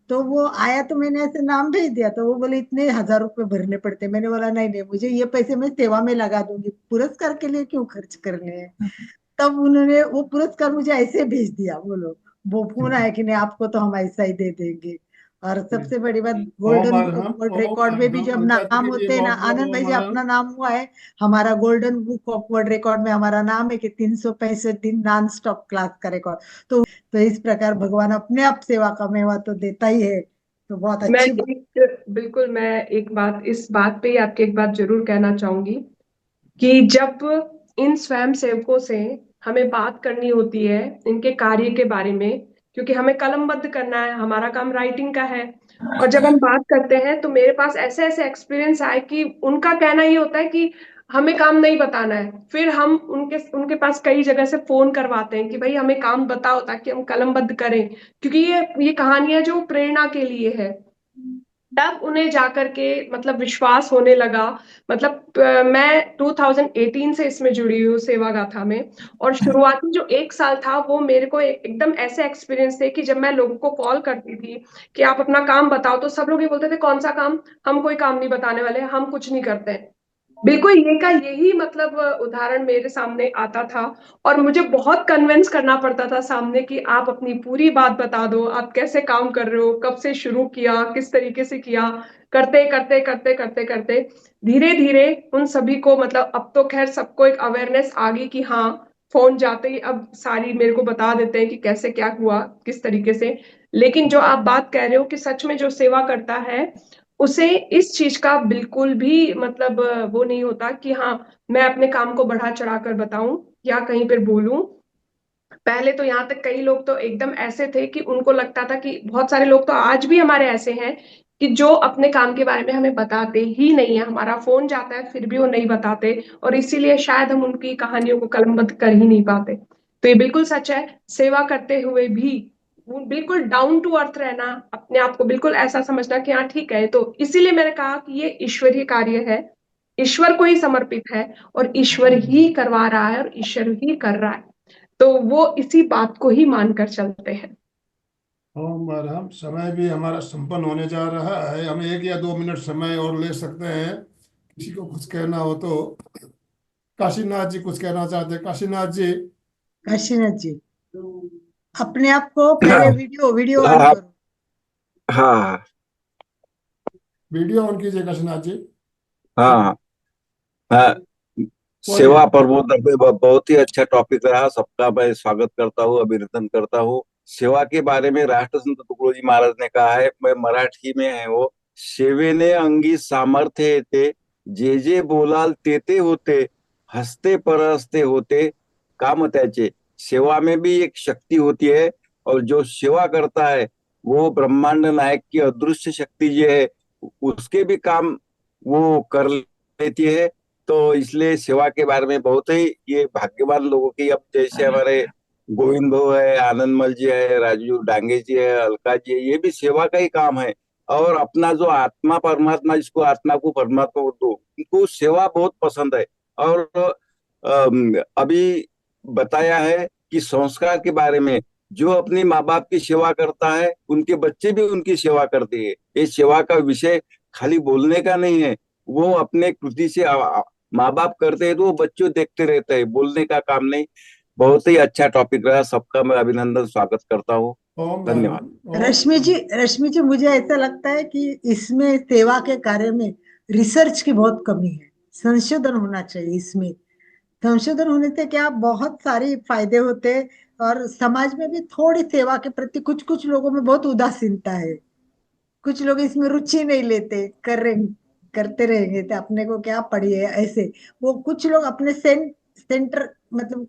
तो वो आया तो मैंने ऐसे नाम भेज दिया, तो वो बोले इतने 1000 रुपए भरने पड़ते। मैंने बोला नहीं नहीं, मुझे ये पैसे मैं सेवा में लगा दूंगी, पुरस्कार के लिए क्यों खर्च करने हैं। तब उन्होंने वो पुरस्कार मुझे ऐसे भेज दिया। बोलो, वो फोन आया कि नहीं आपको तो हम ऐसा ही दे देंगे। और सबसे बड़ी बात, गोल्डन वर्ल्ड रिकॉर्ड में भी जब नाम के लिए होते हैं ना, बहुत बहुत आनंद भाई जी ओम अपना नाम हुआ है, हमारा golden book of world record में हमारा नाम है कि 365 दिन नॉन स्टॉप क्लास का रिकॉर्ड। तो इस प्रकार भगवान अपने आप सेवा का मेवा तो देता ही है। तो बहुत मैं अच्छी बात। बिल्कुल, मैं एक बात, इस बात पे ही आपकी एक बात जरूर कहना चाहूंगी कि जब इन स्वयं सेवकों से हमें बात करनी होती है इनके कार्य के बारे में, क्योंकि हमें कलमबद्ध करना है, हमारा काम राइटिंग का है। और जब हम बात करते हैं तो मेरे पास ऐसे ऐसे एक्सपीरियंस आए कि उनका कहना ये होता है कि हमें काम नहीं बताना है। फिर हम उनके उनके पास कई जगह से फोन करवाते हैं कि भाई हमें काम बताओ ताकि हम कलमबद्ध करें, क्योंकि ये कहानियां जो प्रेरणा के लिए है। तब उन्हें जाकर के मतलब विश्वास होने लगा। मतलब मैं 2018 से इसमें जुड़ी हूँ सेवा गाथा में। और शुरुआती जो 1 साल था वो मेरे को एकदम ऐसे एक्सपीरियंस थे कि जब मैं लोगों को कॉल करती थी कि आप अपना काम बताओ, तो सब लोग ये बोलते थे कौन सा काम, हम कोई काम नहीं बताने वाले, हम कुछ नहीं करते हैं। बिल्कुल ये का यही मतलब उदाहरण मेरे सामने आता था। और मुझे बहुत कन्विंस करना पड़ता था सामने कि आप अपनी पूरी बात बता दो, आप कैसे काम कर रहे हो, कब से शुरू किया, किस तरीके से किया। करते करते करते करते करते धीरे धीरे उन सभी को, मतलब अब तो खैर सबको एक अवेयरनेस आ गई कि हाँ, फोन जाते ही अब सारी मेरे को बता देते हैं कि कैसे क्या हुआ, किस तरीके से। लेकिन जो आप बात कह रहे हो कि सच में जो सेवा करता है उसे इस चीज का बिल्कुल भी मतलब वो नहीं होता कि हाँ, मैं अपने काम को बढ़ा चढ़ा कर बताऊं या कहीं पर बोलूं। पहले तो यहाँ तक कई लोग तो एकदम ऐसे थे कि उनको लगता था कि, बहुत सारे लोग तो आज भी हमारे ऐसे हैं कि जो अपने काम के बारे में हमें बताते ही नहीं है। हमारा फोन जाता है फिर भी वो नहीं बताते, और इसीलिए शायद हम उनकी कहानियों को कलमबद्ध कर ही नहीं पाते। तो ये बिल्कुल सच है, सेवा करते हुए भी वो बिल्कुल डाउन टू अर्थ रहना, अपने आप को बिल्कुल ऐसा समझना कि हाँ ठीक है। तो इसीलिए मैंने कहा कि ये ईश्वरीय कार्य है, ईश्वर को ही समर्पित है, और ईश्वर ही करवा रहा है और ईश्वर ही कर रहा है। तो वो इसी बात को ही मानकर चलते हैं। ओम हम समय भी हमारा संपन्न होने जा रहा है। हम 1 या 2 मिनट समय और ले सकते हैं, किसी को कुछ कहना हो तो। काशीनाथ जी कुछ कहना चाहते हैं? काशीनाथ जी। काशीनाथ जी, अपने आप को पहले वीडियो वीडियो ऑन हाँ करो। हाँ वीडियो ऑन कीजिए काशीनाथ जी। हाँ हाँ। बोलिए। सेवा प्रबोधन पे बहुत ही अच्छा टॉपिक रहा। सबका मैं स्वागत करता हूँ, अभिनंदन करता हूँ। सेवा के बारे में राष्ट्र संत तुकडोजी महाराज ने कहा है, मैं मराठी में है वो, सेवेने अंगी सामर्थ्य येते, जे जे बोलाल ते ते होते, हसते परहसते होते काम त्याचे। सेवा में भी एक शक्ति होती है, और जो सेवा करता है वो ब्रह्मांड नायक की अदृश्य शक्ति जो है उसके भी काम वो कर लेती है। तो इसलिए सेवा के बारे में बहुत ही ये भाग्यवान लोगों की, अब जैसे हमारे गोविंद भाऊ है, आनंदमल जी है, राजू डांगे जी है, अलका जी है, ये भी सेवा का ही काम है। और अपना जो आत्मा परमात्मा, जिसको आत्मा को परमात्मा बोलते, उनको सेवा बहुत पसंद है। और अभी बताया है कि संस्कार के बारे में, जो अपनी माँ बाप की सेवा करता है उनके बच्चे भी उनकी सेवा करते हैं। ये सेवा का विषय खाली बोलने का नहीं है, वो अपने कृति से माँ बाप करते हैं तो वो बच्चों देखते रहते हैं, बोलने का काम नहीं। बहुत ही अच्छा टॉपिक रहा, सबका मैं अभिनंदन स्वागत करता हूँ। ओम धन्यवाद। ओम। रश्मि जी मुझे ऐसा लगता है कि इसमें सेवा के कार्य में रिसर्च की बहुत कमी है, संशोधन होना चाहिए इसमें। संशोधन होने से क्या बहुत सारे फायदे होते हैं, और समाज में भी थोड़ी सेवा के प्रति कुछ कुछ लोगों में बहुत उदासीनता है। कुछ लोग इसमें रुचि नहीं लेते, करते रहेंगे तो अपने को क्या पड़ी है ऐसे। वो कुछ लोग अपने सेंटर मतलब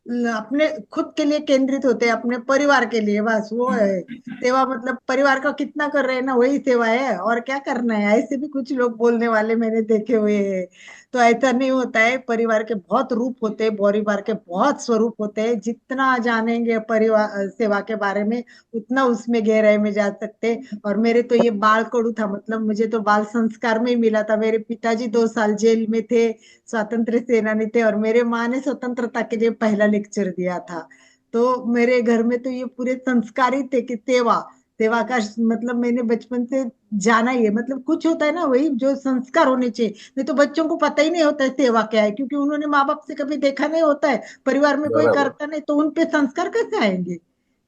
अपने खुद के लिए केंद्रित होते हैं, अपने परिवार के लिए, बस वो है सेवा। मतलब परिवार का कितना कर रहे हैं ना, वही सेवा है, और क्या करना है, ऐसे भी कुछ लोग बोलने वाले मैंने देखे हुए हैं। तो ऐसा नहीं होता है, परिवार के बहुत रूप होते हैं, परिवार के बहुत स्वरूप होते हैं। जितना जानेंगे परिवार सेवा के बारे में, उतना उसमें गहराई में जा सकते हैं। और मेरे तो ये बाल कोड़ू था, मतलब मुझे तो बाल संस्कार में ही मिला था। मेरे पिताजी 2 साल जेल में थे, स्वतंत्र सेनानी थे, और मेरे माँ ने स्वतंत्रता के लिए पहला लेक्चर दिया था। तो मेरे घर में तो ये पूरे संस्कार ही थे कि सेवा, सेवा का मतलब मैंने बचपन से जाना ही है। मतलब कुछ होता है ना, वही जो संस्कार होने चाहिए। नहीं तो बच्चों को पता ही नहीं होता है सेवा क्या है, क्योंकि उन्होंने माँ बाप से कभी देखा नहीं होता है, परिवार में कोई बराबर। करता नहीं, तो उन पे संस्कार कैसे आएंगे।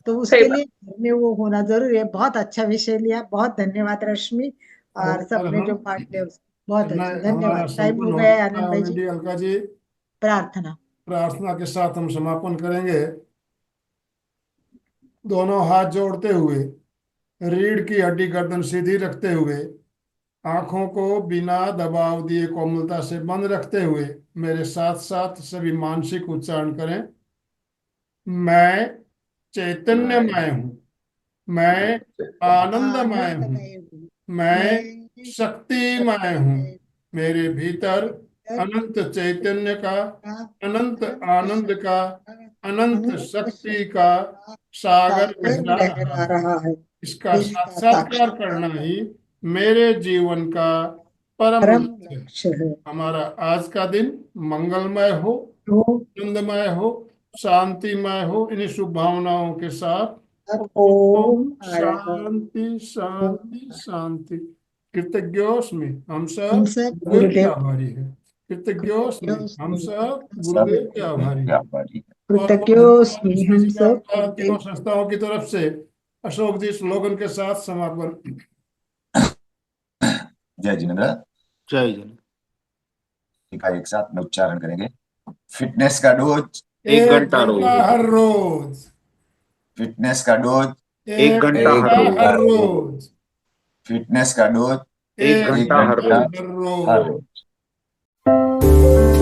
तो सही उसके बात। लिए घर में वो होना जरूरी है। बहुत अच्छा विषय लिया, बहुत धन्यवाद रश्मि, और और सबने जो हम पार्ट लिया उसको बहुत अच्छा हमारा धन्यवाद। टाइम संपन्न हो हो गया है चुका है आनंद भाई जी। ऑलरेडी। अलका जी, प्रार्थना। प्रार्थना के साथ हम समापन करेंगे। दोनों हाथ जोड़ते हुए, रीढ़ की हड्डी गर्दन सीधी रखते हुए, आंखों को बिना दबाव दिए कोमलता से बंद रखते हुए, मेरे साथ साथ सभी मानसिक उच्चारण करें। मैं चैतन्यमय हूँ, मैं आनंदमय हूँ, आनंदमय हूँ, मैं मैं शक्तिमय हूँ। शक्तिमय मेरे भीतर हूँ, अनंत चैतन्य का, अनंत अनंत आनंद का, शक्ति, अनंत अनंत शक्ति का शक्ति का सागर सागर लहरा रहा लहरा है। रहा है। इसका इसका साक्षात्कार साक्षात्कार करना ही करना मेरे जीवन का परम परम लक्ष्य है। लक्ष्य है। हमारा आज का दिन मंगलमय हो, तो आनंदमय हो, शांतिमय हो। इन्हीं शुभ भावनाओं के साथ ओम ओम शांति शांति शांति। कृतज्ञोस्मि, हम हम सब सब गुरुदेव के गुरुदेव आभारी हैं। कृतज्ञोस्मि, हम सब सब गुरुदेव के आभारी क्या हैं। बारी है। बहुत बहुत धन्यवाद कृतज्ञोस्मि रश्मि हम जी, सब आपका तीनों गुरुदेव। संस्थाओं की तरफ से। अशोक जी स्लोगन के साथ समापन। जय जिनेन्द्र। जय जन। का एक साथ में उच्चारण करेंगे। फिटनेस का डोज, 1 घंटा घंटा रोज। हर रोज। फिटनेस का डोज, 1 घंटा घंटा हर रोज। हर हर रोज। रोज। फिटनेस का डोज, एक एक एक घंटा हर घंटा घंटा रोज। हर हर रोज। रोज।